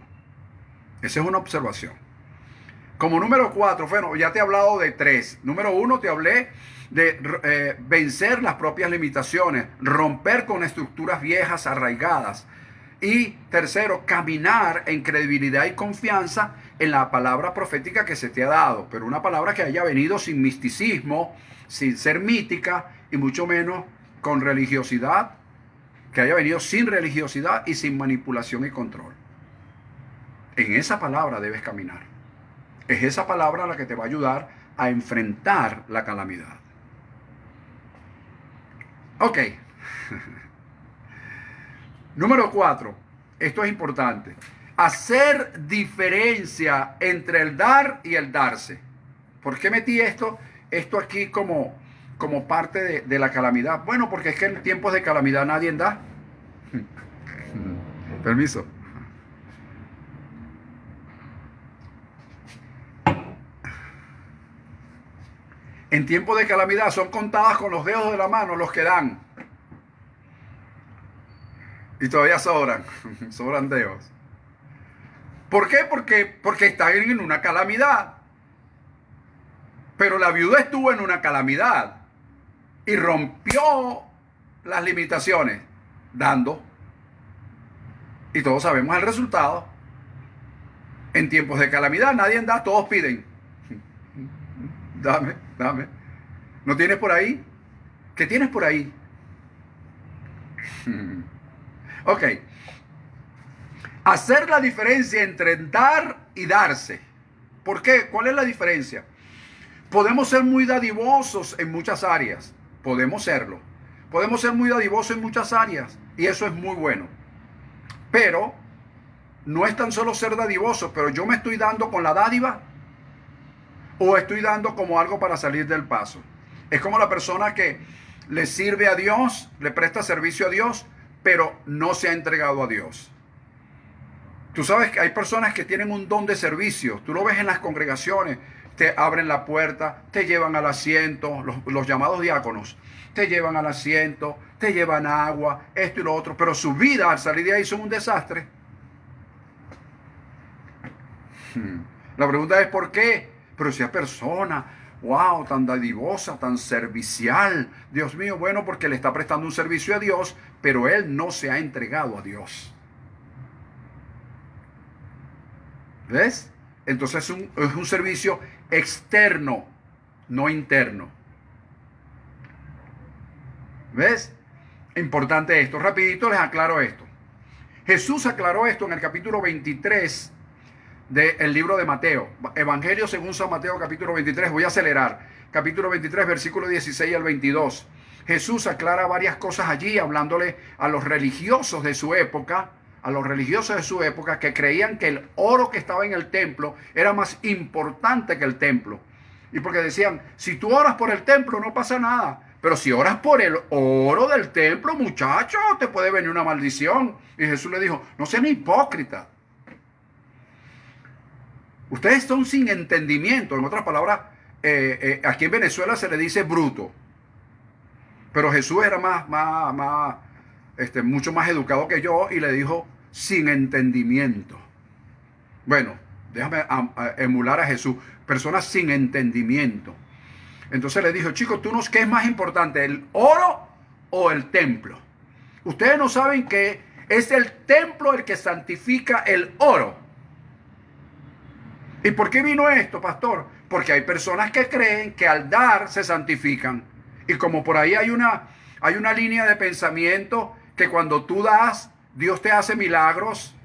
Esa es una observación. Como número 4, bueno, ya te he hablado de 3. Número 1, te hablé de vencer las propias limitaciones, romper con estructuras viejas arraigadas. Y tercero, caminar en credibilidad y confianza en la palabra profética que se te ha dado. Pero una palabra que haya venido sin misticismo, sin ser mítica y mucho menos con religiosidad. Que haya venido sin religiosidad y sin manipulación y control. En esa palabra debes caminar. Es esa palabra la que te va a ayudar a enfrentar la calamidad. Ok. Número 4. Esto es importante. Hacer diferencia entre el dar y el darse. ¿Por qué metí esto aquí como parte de la calamidad? Bueno, porque es que en tiempos de calamidad nadie da. Permiso. En tiempos de calamidad son contadas con los dedos de la mano los que dan. Y todavía sobran dedos. ¿Por qué? Porque están en una calamidad. Pero la viuda estuvo en una calamidad y rompió las limitaciones dando. Y todos sabemos el resultado. En tiempos de calamidad nadie da, todos piden. Dame. ¿No tienes por ahí? ¿Qué tienes por ahí? Ok. Hacer la diferencia entre dar y darse. ¿Por qué? ¿Cuál es la diferencia? Podemos ser muy dadivosos en muchas áreas. Podemos serlo. Podemos ser muy dadivosos en muchas áreas. Y eso es muy bueno. Pero no es tan solo ser dadivoso, pero yo me estoy dando con la dádiva o estoy dando como algo para salir del paso. Es como la persona que le sirve a Dios, le presta servicio a Dios, pero no se ha entregado a Dios. Tú sabes que hay personas que tienen un don de servicio. Tú lo ves en las congregaciones. Te abren la puerta, te llevan al asiento, los llamados diáconos. Te llevan al asiento, te llevan agua, esto y lo otro. Pero su vida al salir de ahí son un desastre. La pregunta es ¿por qué? Pero si es persona, wow, tan dadivosa, tan servicial. Dios mío, bueno, porque le está prestando un servicio a Dios, pero él no se ha entregado a Dios. ¿Ves? Entonces es un servicio externo, no interno. ¿Ves? Importante esto. Rapidito les aclaro esto. Jesús aclaró esto en el capítulo 23 del libro de Mateo. Evangelio según San Mateo, capítulo 23. Voy a acelerar. Capítulo 23, versículo 16 al 22. Jesús aclara varias cosas allí, hablándole a los religiosos de su época, que creían que el oro que estaba en el templo era más importante que el templo. Y porque decían, si tú oras por el templo no pasa nada, pero si oras por el oro del templo, muchacho, te puede venir una maldición. Y Jesús le dijo, no sean hipócritas. Ustedes son sin entendimiento. En otras palabras, aquí en Venezuela se le dice bruto. Pero Jesús era mucho más educado que yo y le dijo sin entendimiento. Bueno, déjame emular a Jesús. Personas sin entendimiento. Entonces le dijo, chicos, ¿qué es más importante, el oro o el templo? Ustedes no saben que es el templo el que santifica el oro. ¿Y por qué vino esto, pastor? Porque hay personas que creen que al dar se santifican. Y como por ahí hay una línea de pensamiento que cuando tú das, Dios te hace milagros.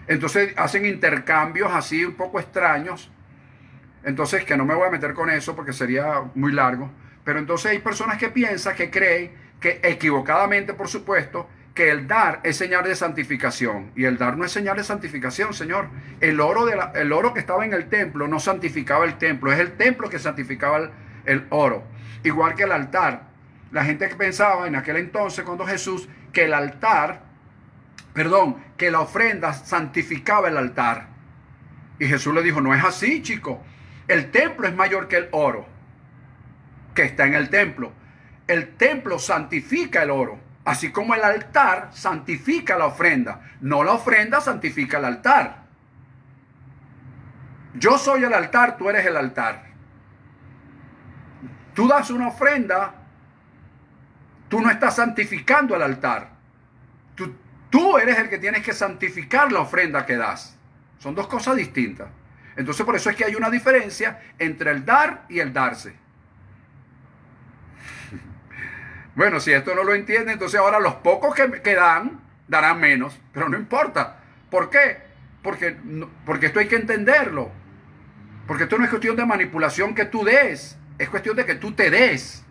Entonces hacen intercambios así un poco extraños. Entonces, que no me voy a meter con eso porque sería muy largo. Pero entonces hay personas que piensan, que creen, que equivocadamente, por supuesto, que el dar es señal de santificación. Y el dar no es señal de santificación, Señor. El oro que estaba en el templo no santificaba el templo. Es el templo que santificaba el oro. Igual que el altar. La gente que pensaba en aquel entonces, cuando Jesús, que que la ofrenda santificaba el altar. Y Jesús le dijo, no es así, chico. El templo es mayor que el oro que está en el templo. El templo santifica el oro, así como el altar santifica la ofrenda. No la ofrenda santifica el altar. Yo soy el altar, tú eres el altar. Tú das una ofrenda, tú no estás santificando el altar. Tú eres el que tienes que santificar la ofrenda que das. Son dos cosas distintas. Entonces por eso es que hay una diferencia entre el dar y el darse. Bueno, si esto no lo entiende, entonces ahora los pocos que dan, darán menos. Pero no importa. ¿Por qué? Porque esto hay que entenderlo. Porque esto no es cuestión de manipulación que tú des. Es cuestión de que tú te des.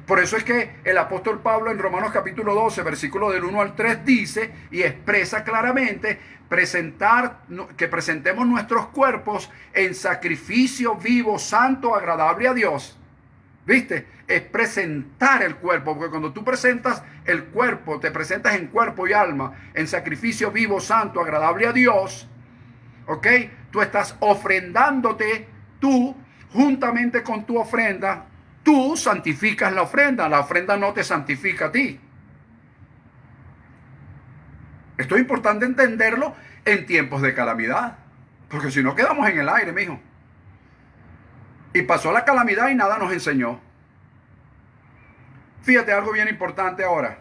Por eso es que el apóstol Pablo en Romanos capítulo 12, versículo del 1 al 3 dice y expresa claramente que presentemos nuestros cuerpos en sacrificio vivo, santo, agradable a Dios. ¿Viste? Es presentar el cuerpo, porque cuando tú presentas el cuerpo, te presentas en cuerpo y alma, en sacrificio vivo, santo, agradable a Dios, ¿ok? Tú estás ofrendándote, tú, juntamente con tu ofrenda, tú santificas la ofrenda no te santifica a ti. Esto es importante entenderlo en tiempos de calamidad, porque si no quedamos en el aire, mijo. Y pasó la calamidad y nada nos enseñó. Fíjate algo bien importante ahora.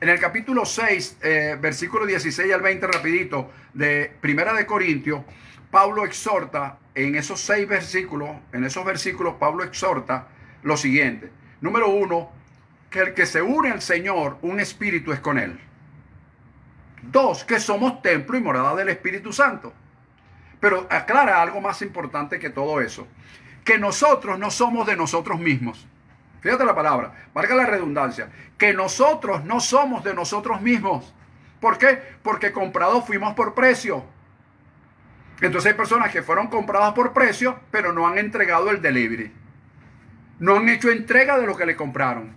En el capítulo 6, versículo 16 al 20, rapidito, de Primera de Corintios, Pablo exhorta, en esos versículos, Pablo exhorta lo siguiente. Número 1, que el que se une al Señor, un espíritu es con él. 2, que somos templo y morada del Espíritu Santo. Pero aclara algo más importante que todo eso. Que nosotros no somos de nosotros mismos. Fíjate la palabra, marca la redundancia. Que nosotros no somos de nosotros mismos. ¿Por qué? Porque comprados fuimos por precio. Entonces hay personas que fueron compradas por precio, pero no han entregado el delivery. No han hecho entrega de lo que le compraron.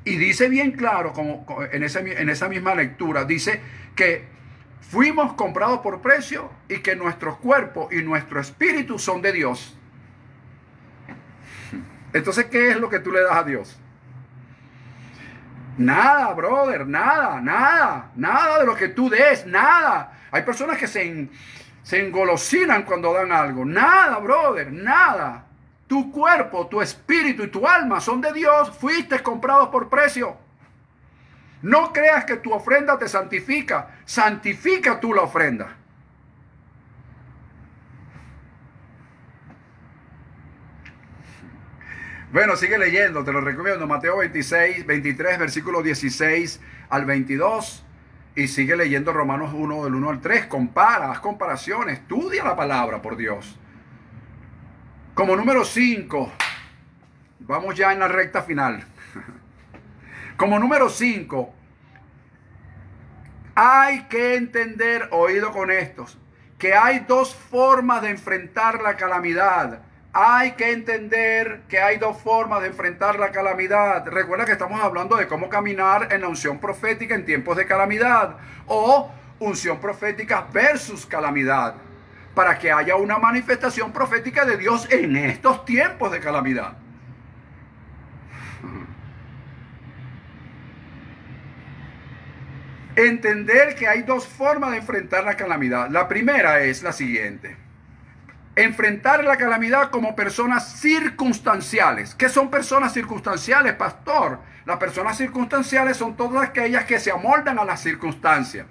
Y dice bien claro, como en esa misma lectura, dice que fuimos comprados por precio y que nuestros cuerpos y nuestro espíritu son de Dios. Entonces, ¿qué es lo que tú le das a Dios? Nada, brother, nada de lo que tú des, nada. Hay personas que se engolosinan cuando dan algo. Nada, brother, nada. Tu cuerpo, tu espíritu y tu alma son de Dios. Fuiste comprados por precio. No creas que tu ofrenda te santifica. Santifica tú la ofrenda. Bueno, sigue leyendo, te lo recomiendo. Mateo 23, versículo 16 al 22. Y sigue leyendo Romanos 1, del 1 al 3. Compara, haz comparaciones. Estudia la palabra, por Dios. Como número 5, vamos ya en la recta final. Como número 5, hay que entender, oído con estos, que hay dos formas de enfrentar la calamidad. Hay que entender que hay dos formas de enfrentar la calamidad. Recuerda que estamos hablando de cómo caminar en la unción profética en tiempos de calamidad o unción profética versus calamidad. para que haya una manifestación profética de Dios en estos tiempos de calamidad. Entender que hay dos formas de enfrentar la calamidad. La primera es la siguiente: enfrentar la calamidad como personas circunstanciales. ¿Qué son personas circunstanciales, pastor? Las personas circunstanciales son todas aquellas que se amoldan a las circunstancias.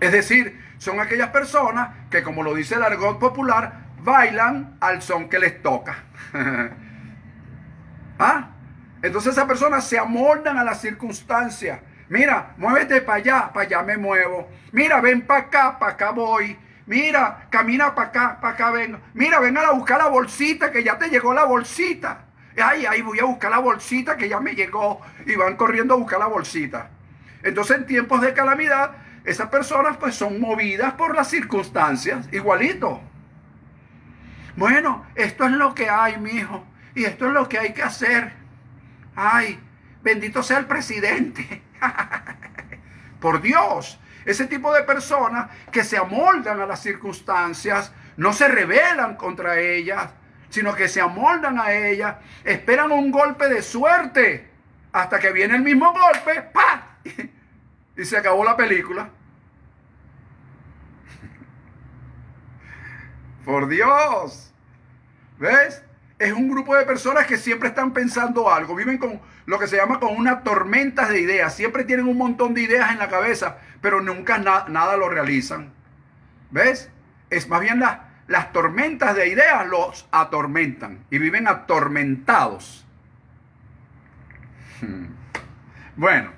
Es decir, son aquellas personas que, como lo dice el argot popular, bailan al son que les toca. ¿Ah? Entonces esas personas se amoldan a las circunstancias. Mira, muévete para allá me muevo. Mira, ven para acá voy. Mira, camina para acá vengo. Mira, ven a buscar la bolsita, que ya te llegó la bolsita. Ay, voy a buscar la bolsita que ya me llegó. Y van corriendo a buscar la bolsita. Entonces, en tiempos de calamidad, esas personas pues son movidas por las circunstancias, igualito. Bueno, esto es lo que hay, mijo. Y esto es lo que hay que hacer. Ay, bendito sea el presidente. Por Dios. Ese tipo de personas que se amoldan a las circunstancias, no se rebelan contra ellas, sino que se amoldan a ellas, esperan un golpe de suerte, hasta que viene el mismo golpe, ¡pa! Y se acabó la película. Por Dios. ¿Ves? Es un grupo de personas que siempre están pensando algo, viven con lo que se llama con unas tormentas de ideas, siempre tienen un montón de ideas en la cabeza, pero nunca nada lo realizan. ¿Ves? Es más bien las tormentas de ideas los atormentan y viven atormentados. Bueno,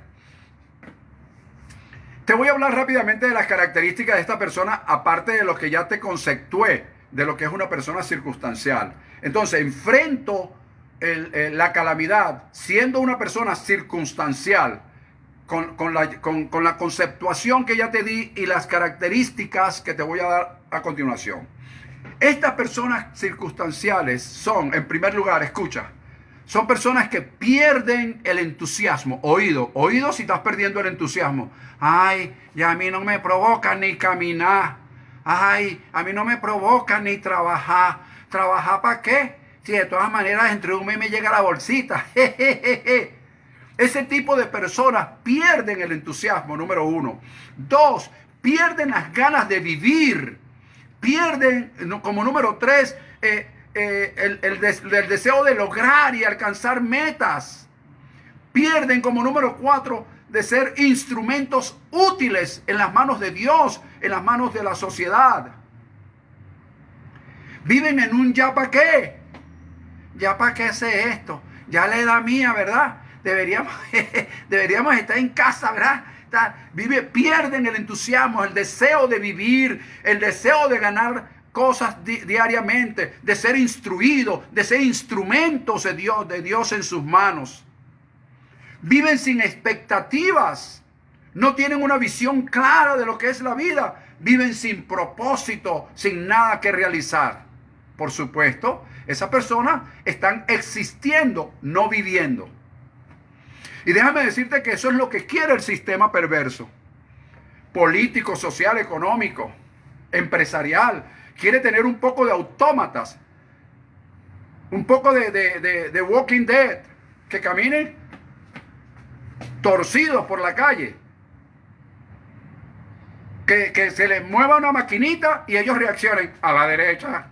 te voy a hablar rápidamente de las características de esta persona, aparte de lo que ya te conceptué de lo que es una persona circunstancial. Entonces, enfrento la calamidad siendo una persona circunstancial, con la conceptuación que ya te di y las características que te voy a dar a continuación. Estas personas circunstanciales son, en primer lugar, escucha, son personas que pierden el entusiasmo. Oído si estás perdiendo el entusiasmo. Ay, ya a mí no me provoca ni caminar. Ay, a mí no me provoca ni trabajar. ¿Trabajar para qué? Si de todas maneras entre un mes me llega la bolsita. Ese tipo de personas pierden el entusiasmo, número uno. Dos, pierden las ganas de vivir. Pierden, como número tres, el deseo de lograr y alcanzar metas. Pierden, como número cuatro, de ser instrumentos útiles en las manos de Dios, en las manos de la sociedad. Viven en un ya para qué. Ya para qué sé esto. Ya la edad mía, ¿verdad? Deberíamos estar en casa, ¿verdad? Pierden el entusiasmo, el deseo de vivir, el deseo de ganar cosas diariamente, de ser instruidos, de ser instrumentos de Dios en sus manos. Viven sin expectativas, no tienen una visión clara de lo que es la vida, viven sin propósito, sin nada que realizar. Por supuesto, esas personas están existiendo, no viviendo. Y déjame decirte que eso es lo que quiere el sistema perverso, político, social, económico, empresarial. Quiere tener un poco de autómatas, un poco de Walking Dead, que caminen torcidos por la calle, que se les mueva una maquinita y ellos reaccionen a la derecha,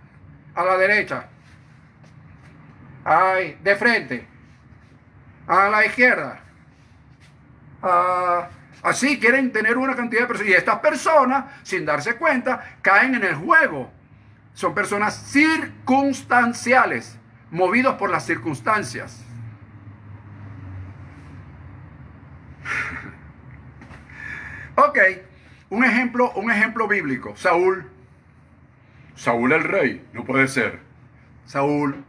ay, de frente, a la izquierda. Así quieren tener una cantidad de personas. Y estas personas, sin darse cuenta, caen en el juego. Son personas circunstanciales, movidos por las circunstancias. Ok, un ejemplo bíblico. Saúl el rey, no puede ser. Saúl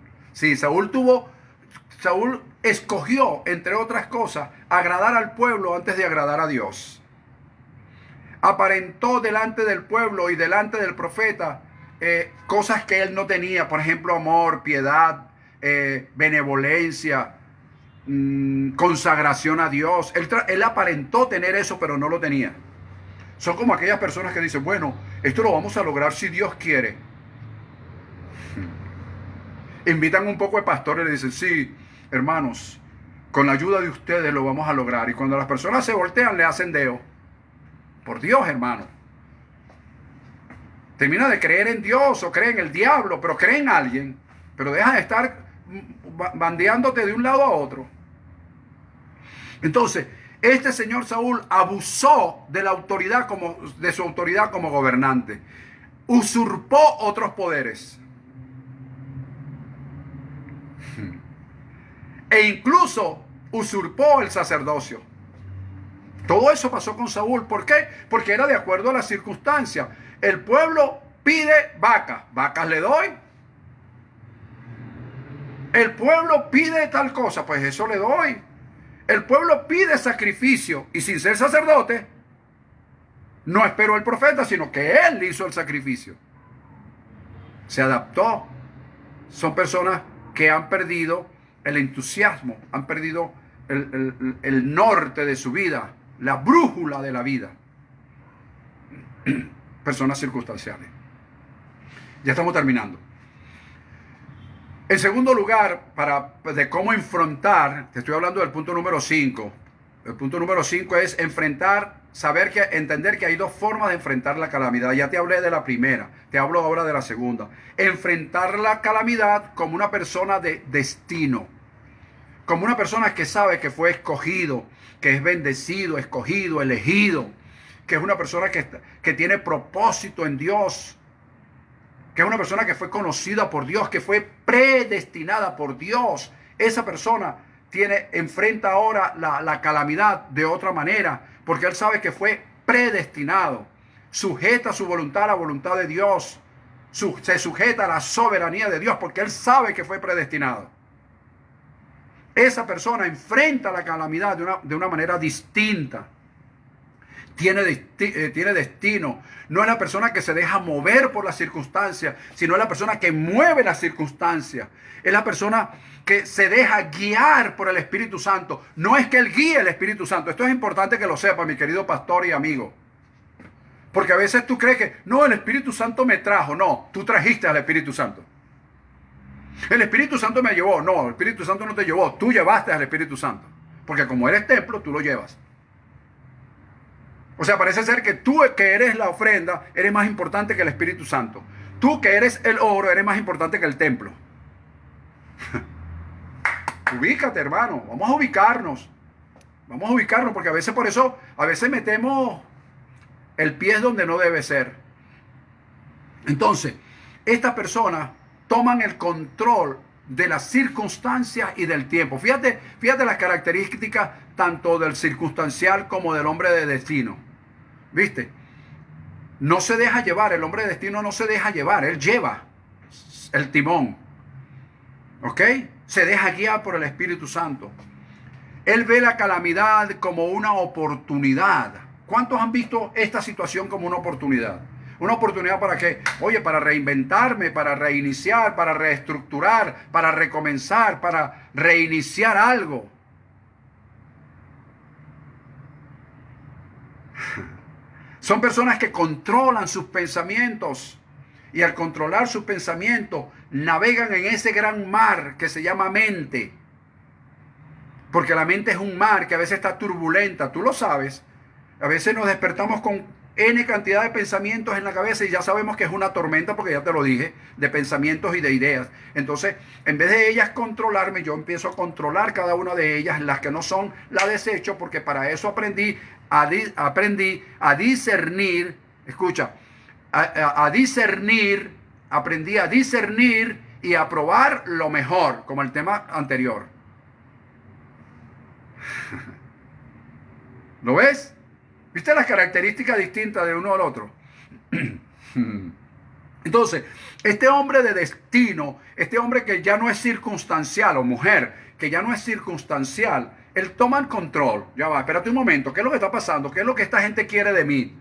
escogió, entre otras cosas, agradar al pueblo antes de agradar a Dios. Aparentó delante del pueblo y delante del profeta cosas que él no tenía. Por ejemplo, amor, piedad, benevolencia, consagración a Dios. Él aparentó tener eso, pero no lo tenía. Son como aquellas personas que dicen, bueno, Esto lo vamos a lograr si Dios quiere. Invitan un poco de pastores y le dicen, sí, hermanos, con la ayuda de ustedes lo vamos a lograr. Y cuando las personas se voltean, le hacen deo. Por Dios, hermano. Termina de creer en Dios o cree en el diablo, pero cree en alguien. Pero deja de estar bandeándote de un lado a otro. Entonces, este señor Saúl abusó de la autoridad de su autoridad como gobernante. Usurpó otros poderes. E incluso usurpó el sacerdocio. Todo eso pasó con Saúl. ¿Por qué? Porque era de acuerdo a las circunstancias. El pueblo pide vacas. Vacas le doy. El pueblo pide tal cosa. Pues eso le doy. El pueblo pide sacrificio. Y sin ser sacerdote, no esperó el profeta, sino que él hizo el sacrificio. Se adaptó. Son personas que han perdido el entusiasmo, han perdido el norte de su vida, la brújula de la vida. Personas circunstanciales. Ya estamos terminando. En segundo lugar, de cómo enfrentar, te estoy hablando del punto número 5. El punto número 5 es entender que hay dos formas de enfrentar la calamidad. Ya te hablé de la primera, te hablo ahora de la segunda. Enfrentar la calamidad como una persona de destino, como una persona que sabe que fue escogido, que es bendecido, escogido, elegido, que es una persona que tiene propósito en Dios, que es una persona que fue conocida por Dios, que fue predestinada por Dios. Esa persona enfrenta ahora la calamidad de otra manera, porque él sabe que fue predestinado, sujeta su voluntad a la voluntad de Dios, se sujeta a la soberanía de Dios, porque él sabe que fue predestinado. Esa persona enfrenta la calamidad de una manera distinta. Tiene destino. No es la persona que se deja mover por las circunstancias, sino es la persona que mueve las circunstancias. Es la persona que se deja guiar por el Espíritu Santo. No es que él guíe el Espíritu Santo. Esto es importante que lo sepa, mi querido pastor y amigo. Porque a veces tú crees que, no, el Espíritu Santo me trajo. No, tú trajiste al Espíritu Santo. El Espíritu Santo me llevó. No, el Espíritu Santo no te llevó. Tú llevaste al Espíritu Santo. Porque como eres templo, tú lo llevas. O sea, parece ser que tú que eres la ofrenda, eres más importante que el Espíritu Santo. Tú que eres el oro, eres más importante que el templo. Ubícate, hermano. Vamos a ubicarnos. Vamos a ubicarnos porque a veces metemos el pie donde no debe ser. Entonces, estas personas toman el control de las circunstancias y del tiempo. Fíjate las características tanto del circunstancial como del hombre de destino. ¿Viste? No se deja llevar, el hombre de destino no se deja llevar, él lleva el timón. ¿Ok? Se deja guiar por el Espíritu Santo. Él ve la calamidad como una oportunidad. ¿Cuántos han visto esta situación como una oportunidad? ¿Una oportunidad para qué? Oye, para reinventarme, para reiniciar, para reestructurar, para recomenzar, para reiniciar algo. Son personas que controlan sus pensamientos y al controlar sus pensamientos navegan en ese gran mar que se llama mente. Porque la mente es un mar que a veces está turbulenta, tú lo sabes. A veces nos despertamos con N cantidad de pensamientos en la cabeza y ya sabemos que es una tormenta, porque ya te lo dije, de pensamientos y de ideas. Entonces, en vez de ellas controlarme, yo empiezo a controlar cada una de ellas. Las que no son, la desecho, porque para eso aprendí a discernir. Escucha, aprendí a discernir y a probar lo mejor, como el tema anterior. ¿Lo ves? ¿Viste las características distintas de uno al otro? Entonces, este hombre de destino, este hombre que ya no es circunstancial, o mujer, que ya no es circunstancial, él toma el control. Ya va, espérate un momento, ¿qué es lo que está pasando? ¿Qué es lo que esta gente quiere de mí?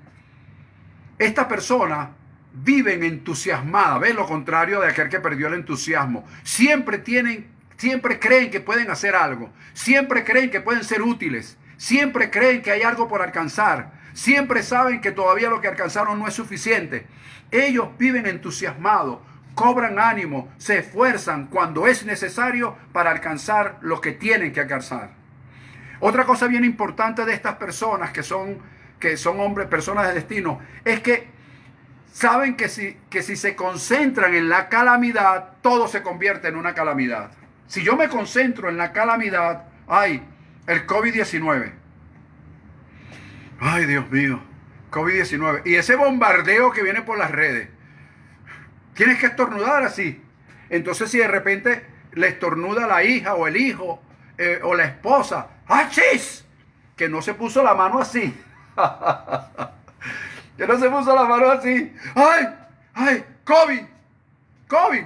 Esta persona viven entusiasmada, ¿ves? Lo contrario de aquel que perdió el entusiasmo. Siempre creen que pueden hacer algo, siempre creen que pueden ser útiles. Siempre creen que hay algo por alcanzar. Siempre saben que todavía lo que alcanzaron no es suficiente. Ellos viven entusiasmados, cobran ánimo, se esfuerzan cuando es necesario para alcanzar lo que tienen que alcanzar. Otra cosa bien importante de estas personas que son hombres, personas de destino, es que saben que si se concentran en la calamidad, todo se convierte en una calamidad. Si yo me concentro en la calamidad, ay, el COVID-19. Ay, Dios mío, COVID-19. Y ese bombardeo que viene por las redes. Tienes que estornudar así. Entonces, si de repente le estornuda la hija o el hijo o la esposa, ¡achis! Que no se puso la mano así. Que no se puso la mano así. ¡Ay! ¡Ay! ¡COVID! ¡COVID!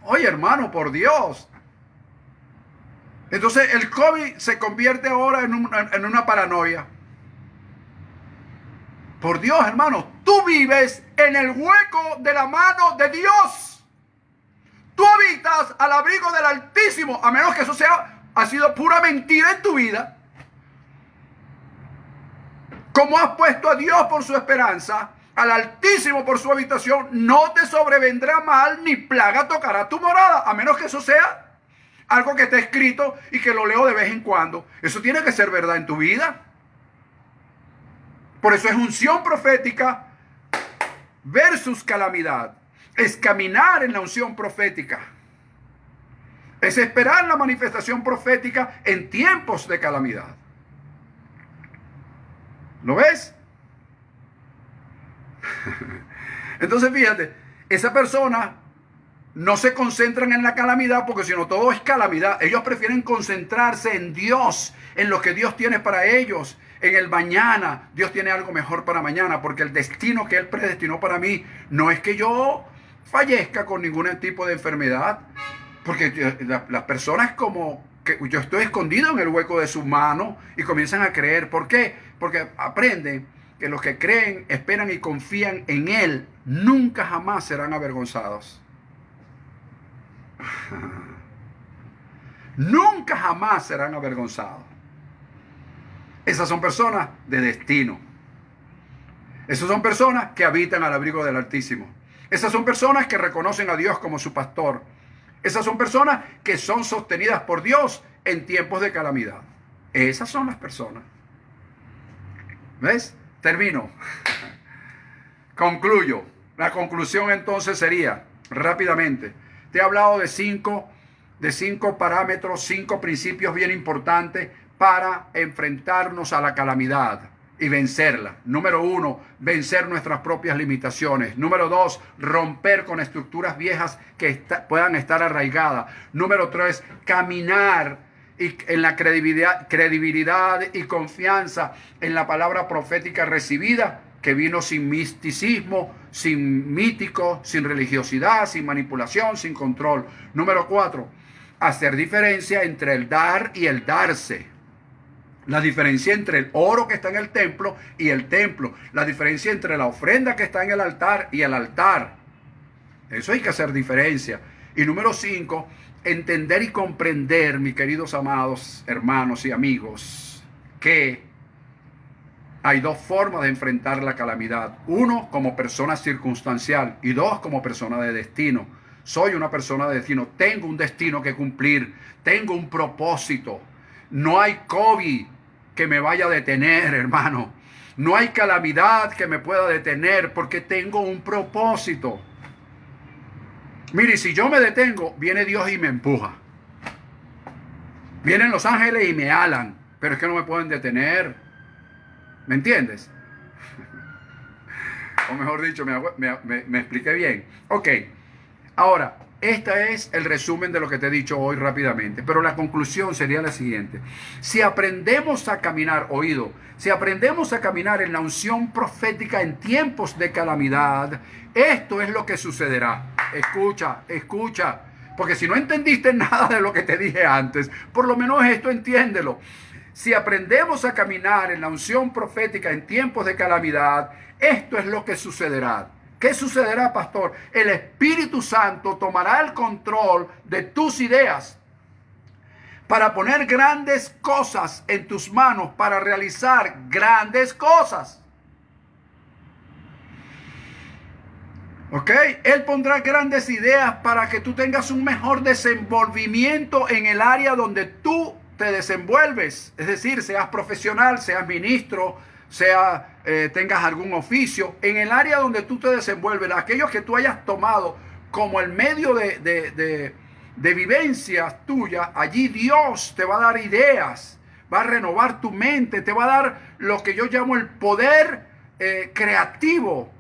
Oye, hermano, por Dios. Entonces el COVID se convierte ahora en una paranoia. Por Dios, hermano, tú vives en el hueco de la mano de Dios. Tú habitas al abrigo del Altísimo, a menos que eso ha sido pura mentira en tu vida. Como has puesto a Dios por su esperanza, al Altísimo por su habitación, no te sobrevendrá mal ni plaga tocará tu morada, a menos que eso sea algo que está escrito y que lo leo de vez en cuando. Eso tiene que ser verdad en tu vida. Por eso es unción profética versus calamidad. Es caminar en la unción profética. Es esperar la manifestación profética en tiempos de calamidad. ¿Lo ves? Entonces fíjate, esa persona no se concentran en la calamidad porque si no todo es calamidad. Ellos prefieren concentrarse en Dios, en lo que Dios tiene para ellos, en el mañana. Dios tiene algo mejor para mañana, porque el destino que Él predestinó para mí no es que yo fallezca con ningún tipo de enfermedad, porque las personas como que yo estoy escondido en el hueco de su mano y comienzan a creer. ¿Por qué? Porque aprenden que los que creen, esperan y confían en Él nunca jamás serán avergonzados. Nunca jamás serán avergonzados. Esas son personas de destino. Esas son personas que habitan al abrigo del Altísimo. Esas son personas que reconocen a Dios como su pastor. Esas son personas que son sostenidas por Dios en tiempos de calamidad. Esas son las personas. ¿Ves? Termino. Concluyo. La conclusión entonces sería, rápidamente, te he hablado de cinco parámetros, 5 principios bien importantes para enfrentarnos a la calamidad y vencerla. Número 1, vencer nuestras propias limitaciones. Número 2, romper con estructuras viejas que puedan estar arraigadas. Número 3, caminar en la credibilidad y confianza en la palabra profética recibida, que vino sin misticismo, sin mítico, sin religiosidad, sin manipulación, sin control. Número 4, hacer diferencia entre el dar y el darse. La diferencia entre el oro que está en el templo y el templo. La diferencia entre la ofrenda que está en el altar y el altar. Eso hay que hacer diferencia. Y número 5, entender y comprender, mis queridos amados hermanos y amigos, que hay 2 formas de enfrentar la calamidad. 1, como persona circunstancial, y 2, como persona de destino. Soy una persona de destino. Tengo un destino que cumplir. Tengo un propósito. No hay COVID que me vaya a detener, hermano. No hay calamidad que me pueda detener porque tengo un propósito. Mire, si yo me detengo, viene Dios y me empuja. Vienen los ángeles y me alan, pero es que no me pueden detener. ¿Me entiendes? O mejor dicho, me expliqué bien. Ok, ahora, este es el resumen de lo que te he dicho hoy rápidamente, pero la conclusión sería la siguiente. Si aprendemos a caminar, si aprendemos a caminar en la unción profética en tiempos de calamidad, esto es lo que sucederá. Escucha, porque si no entendiste nada de lo que te dije antes, por lo menos esto entiéndelo. Si aprendemos a caminar en la unción profética en tiempos de calamidad, esto es lo que sucederá. ¿Qué sucederá, pastor? El Espíritu Santo tomará el control de tus ideas para poner grandes cosas en tus manos, para realizar grandes cosas. ¿Ok? Él pondrá grandes ideas para que tú tengas un mejor desenvolvimiento en el área donde tú te desenvuelves. Es decir, seas profesional, seas ministro, tengas algún oficio. En el área donde tú te desenvuelves, aquellos que tú hayas tomado como el medio de vivencias tuyas, allí Dios te va a dar ideas, va a renovar tu mente, te va a dar lo que yo llamo el poder creativo.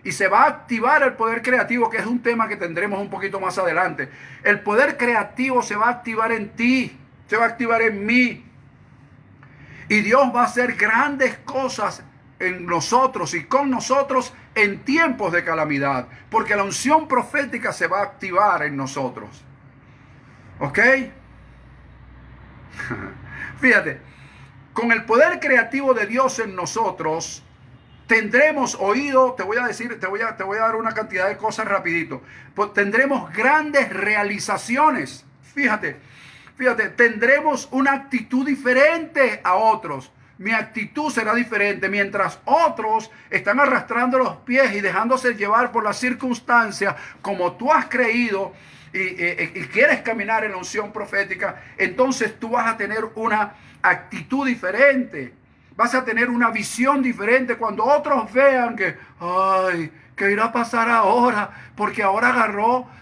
Y se va a activar el poder creativo, que es un tema que tendremos un poquito más adelante. El poder creativo se va a activar en ti, se va a activar en mí. Y Dios va a hacer grandes cosas en nosotros y con nosotros en tiempos de calamidad. Porque la unción profética se va a activar en nosotros. ¿Ok? Fíjate, con el poder creativo de Dios en nosotros, tendremos oído, te voy a dar una cantidad de cosas rapidito. Pues tendremos grandes realizaciones. Fíjate, tendremos una actitud diferente a otros. Mi actitud será diferente. Mientras otros están arrastrando los pies y dejándose llevar por las circunstancias, como tú has creído y quieres caminar en la unción profética, entonces tú vas a tener una actitud diferente. Vas a tener una visión diferente cuando otros vean que, ay, ¿qué irá a pasar ahora? Porque ahora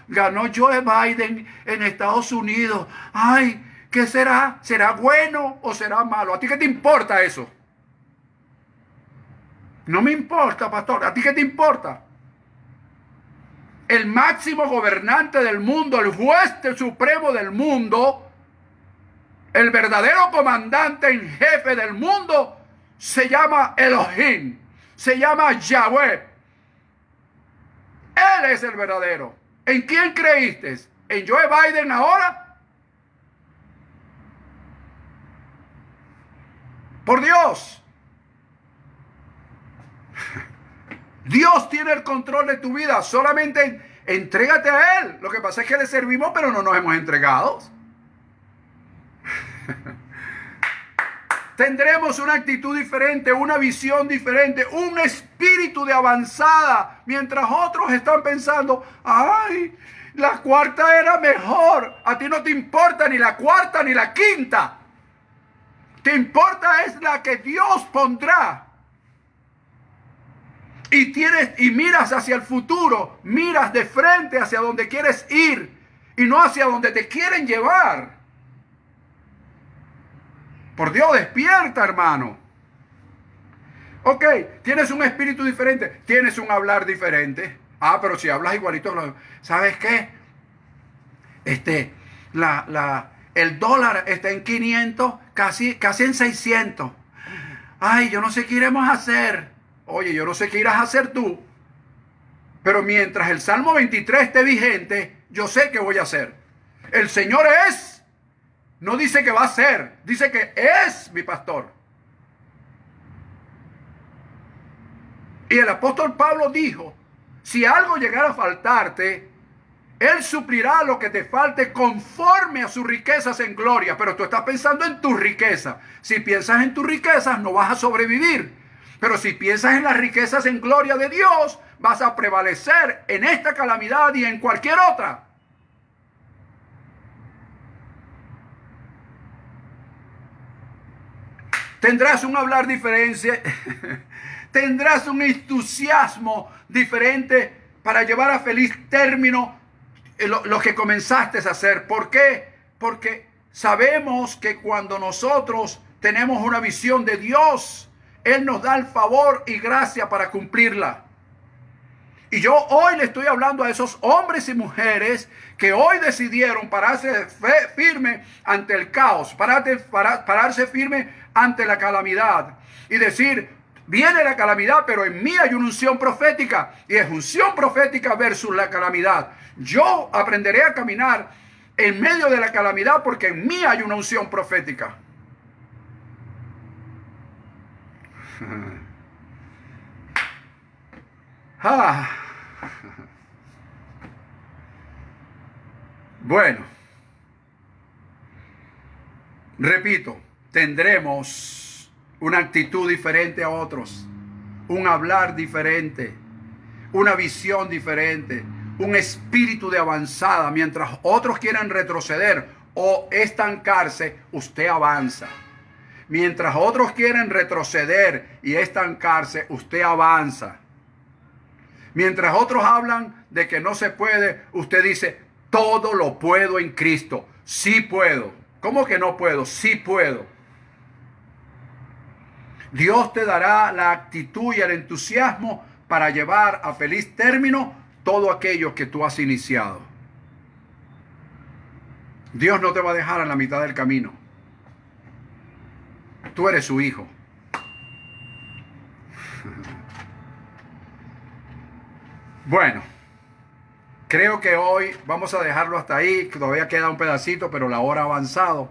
ganó Joe Biden en Estados Unidos. Ay, ¿qué será? ¿Será bueno o será malo? ¿A ti qué te importa eso? No me importa, pastor. ¿A ti qué te importa? El máximo gobernante del mundo, el juez supremo del mundo, el verdadero comandante en jefe del mundo, se llama Elohim, se llama Yahweh. Él es el verdadero. ¿En quién creíste? ¿En Joe Biden ahora? Por Dios. Dios tiene el control de tu vida. Solamente entrégate a Él. Lo que pasa es que le servimos, pero no nos hemos entregado. Tendremos una actitud diferente, una visión diferente, un espíritu de avanzada, mientras otros están pensando, ay, la cuarta era mejor. A ti no te importa ni la cuarta ni la quinta. Te importa es la que Dios pondrá. Y miras hacia el futuro, miras de frente hacia donde quieres ir y no hacia donde te quieren llevar. Por Dios, despierta, hermano. Ok, tienes un espíritu diferente, tienes un hablar diferente. Ah, pero si hablas igualito, ¿sabes qué? El dólar está en 500, casi en 600. Ay, yo no sé qué iremos a hacer. Oye, yo no sé qué irás a hacer tú. Pero mientras el Salmo 23 esté vigente, yo sé qué voy a hacer. El Señor es. No dice que va a ser, dice que es mi pastor. Y el apóstol Pablo dijo, si algo llegara a faltarte, Él suplirá lo que te falte conforme a sus riquezas en gloria. Pero tú estás pensando en tus riquezas. Si piensas en tus riquezas, no vas a sobrevivir. Pero si piensas en las riquezas en gloria de Dios, vas a prevalecer en esta calamidad y en cualquier otra. Tendrás un hablar diferente, tendrás un entusiasmo diferente para llevar a feliz término lo que comenzaste a hacer. ¿Por qué? Porque sabemos que cuando nosotros tenemos una visión de Dios, Él nos da el favor y gracia para cumplirla. Y yo hoy le estoy hablando a esos hombres y mujeres que hoy decidieron pararse firme ante el caos, pararse firme ante la calamidad y decir, viene la calamidad, pero en mí hay una unción profética, y es unción profética versus la calamidad. Yo aprenderé a caminar en medio de la calamidad porque en mí hay una unción profética. Bueno, Repito, tendremos una actitud diferente a otros, un hablar diferente, una visión diferente, un espíritu de avanzada. Mientras otros quieren retroceder o estancarse, usted avanza. Mientras otros quieren retroceder y estancarse, usted avanza. Mientras otros hablan de que no se puede, usted dice, todo lo puedo en Cristo. Sí puedo. ¿Cómo que no puedo? Sí puedo. Dios te dará la actitud y el entusiasmo para llevar a feliz término todo aquello que tú has iniciado. Dios no te va a dejar en la mitad del camino. Tú eres su hijo. Bueno, creo que hoy vamos a dejarlo hasta ahí. Todavía queda un pedacito, pero la hora ha avanzado.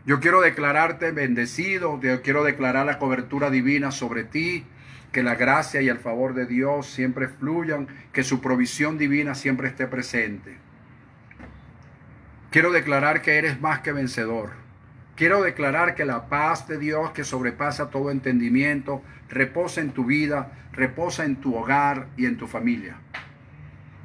Yo quiero declararte bendecido. Yo quiero declarar la cobertura divina sobre ti. Que la gracia y el favor de Dios siempre fluyan. Que su provisión divina siempre esté presente. Quiero declarar que eres más que vencedor. Quiero declarar que la paz de Dios, que sobrepasa todo entendimiento, reposa en tu vida, reposa en tu hogar y en tu familia.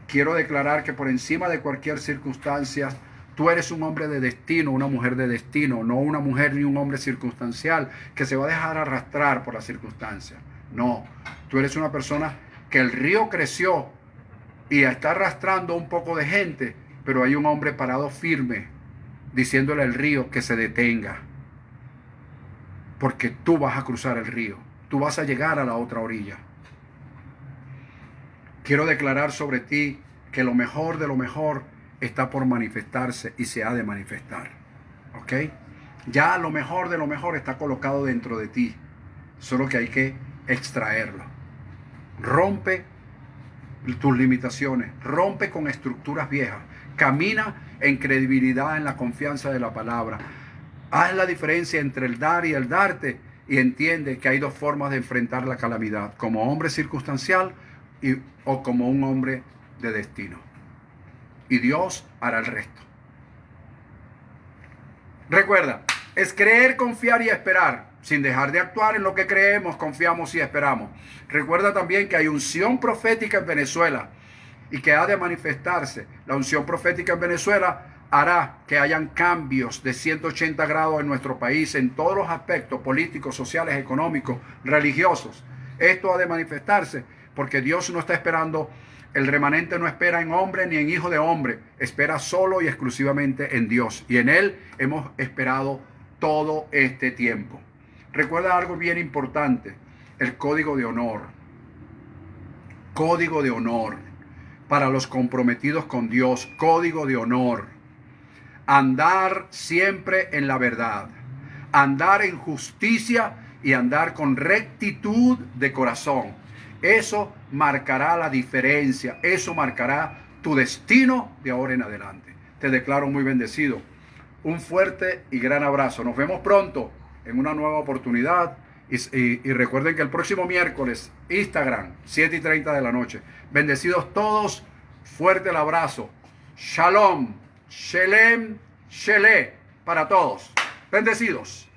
Quiero declarar que por encima de cualquier circunstancia, tú eres un hombre de destino, una mujer de destino, no una mujer ni un hombre circunstancial que se va a dejar arrastrar por las circunstancias. No, tú eres una persona que el río creció y está arrastrando un poco de gente, pero hay un hombre parado firme, diciéndole al río que se detenga. Porque tú vas a cruzar el río. Tú vas a llegar a la otra orilla. Quiero declarar sobre ti que lo mejor de lo mejor está por manifestarse y se ha de manifestar. ¿Ok? Ya lo mejor de lo mejor está colocado dentro de ti. Solo que hay que extraerlo. Rompe tus limitaciones. Rompe con estructuras viejas. Camina en credibilidad, en la confianza de la palabra. Haz la diferencia entre el dar y el darte y entiende que hay dos formas de enfrentar la calamidad, como hombre circunstancial o como un hombre de destino. Y Dios hará el resto. Recuerda, es creer, confiar y esperar, sin dejar de actuar en lo que creemos, confiamos y esperamos. Recuerda también que hay unción profética en Venezuela y que ha de manifestarse. La unción profética en Venezuela hará que hayan cambios de 180 grados en nuestro país, en todos los aspectos políticos, sociales, económicos, religiosos. Esto ha de manifestarse porque Dios no está esperando, el remanente no espera en hombre ni en hijo de hombre, espera solo y exclusivamente en Dios. Y en Él hemos esperado todo este tiempo. Recuerda algo bien importante, el código de honor. Código de honor. Para los comprometidos con Dios, código de honor. Andar siempre en la verdad. Andar en justicia y andar con rectitud de corazón. Eso marcará la diferencia. Eso marcará tu destino de ahora en adelante. Te declaro muy bendecido. Un fuerte y gran abrazo. Nos vemos pronto en una nueva oportunidad. Y recuerden que el próximo miércoles, Instagram, 7:30 de la noche. Bendecidos todos, fuerte el abrazo. Shalom, Shelem, Shele, para todos. Bendecidos.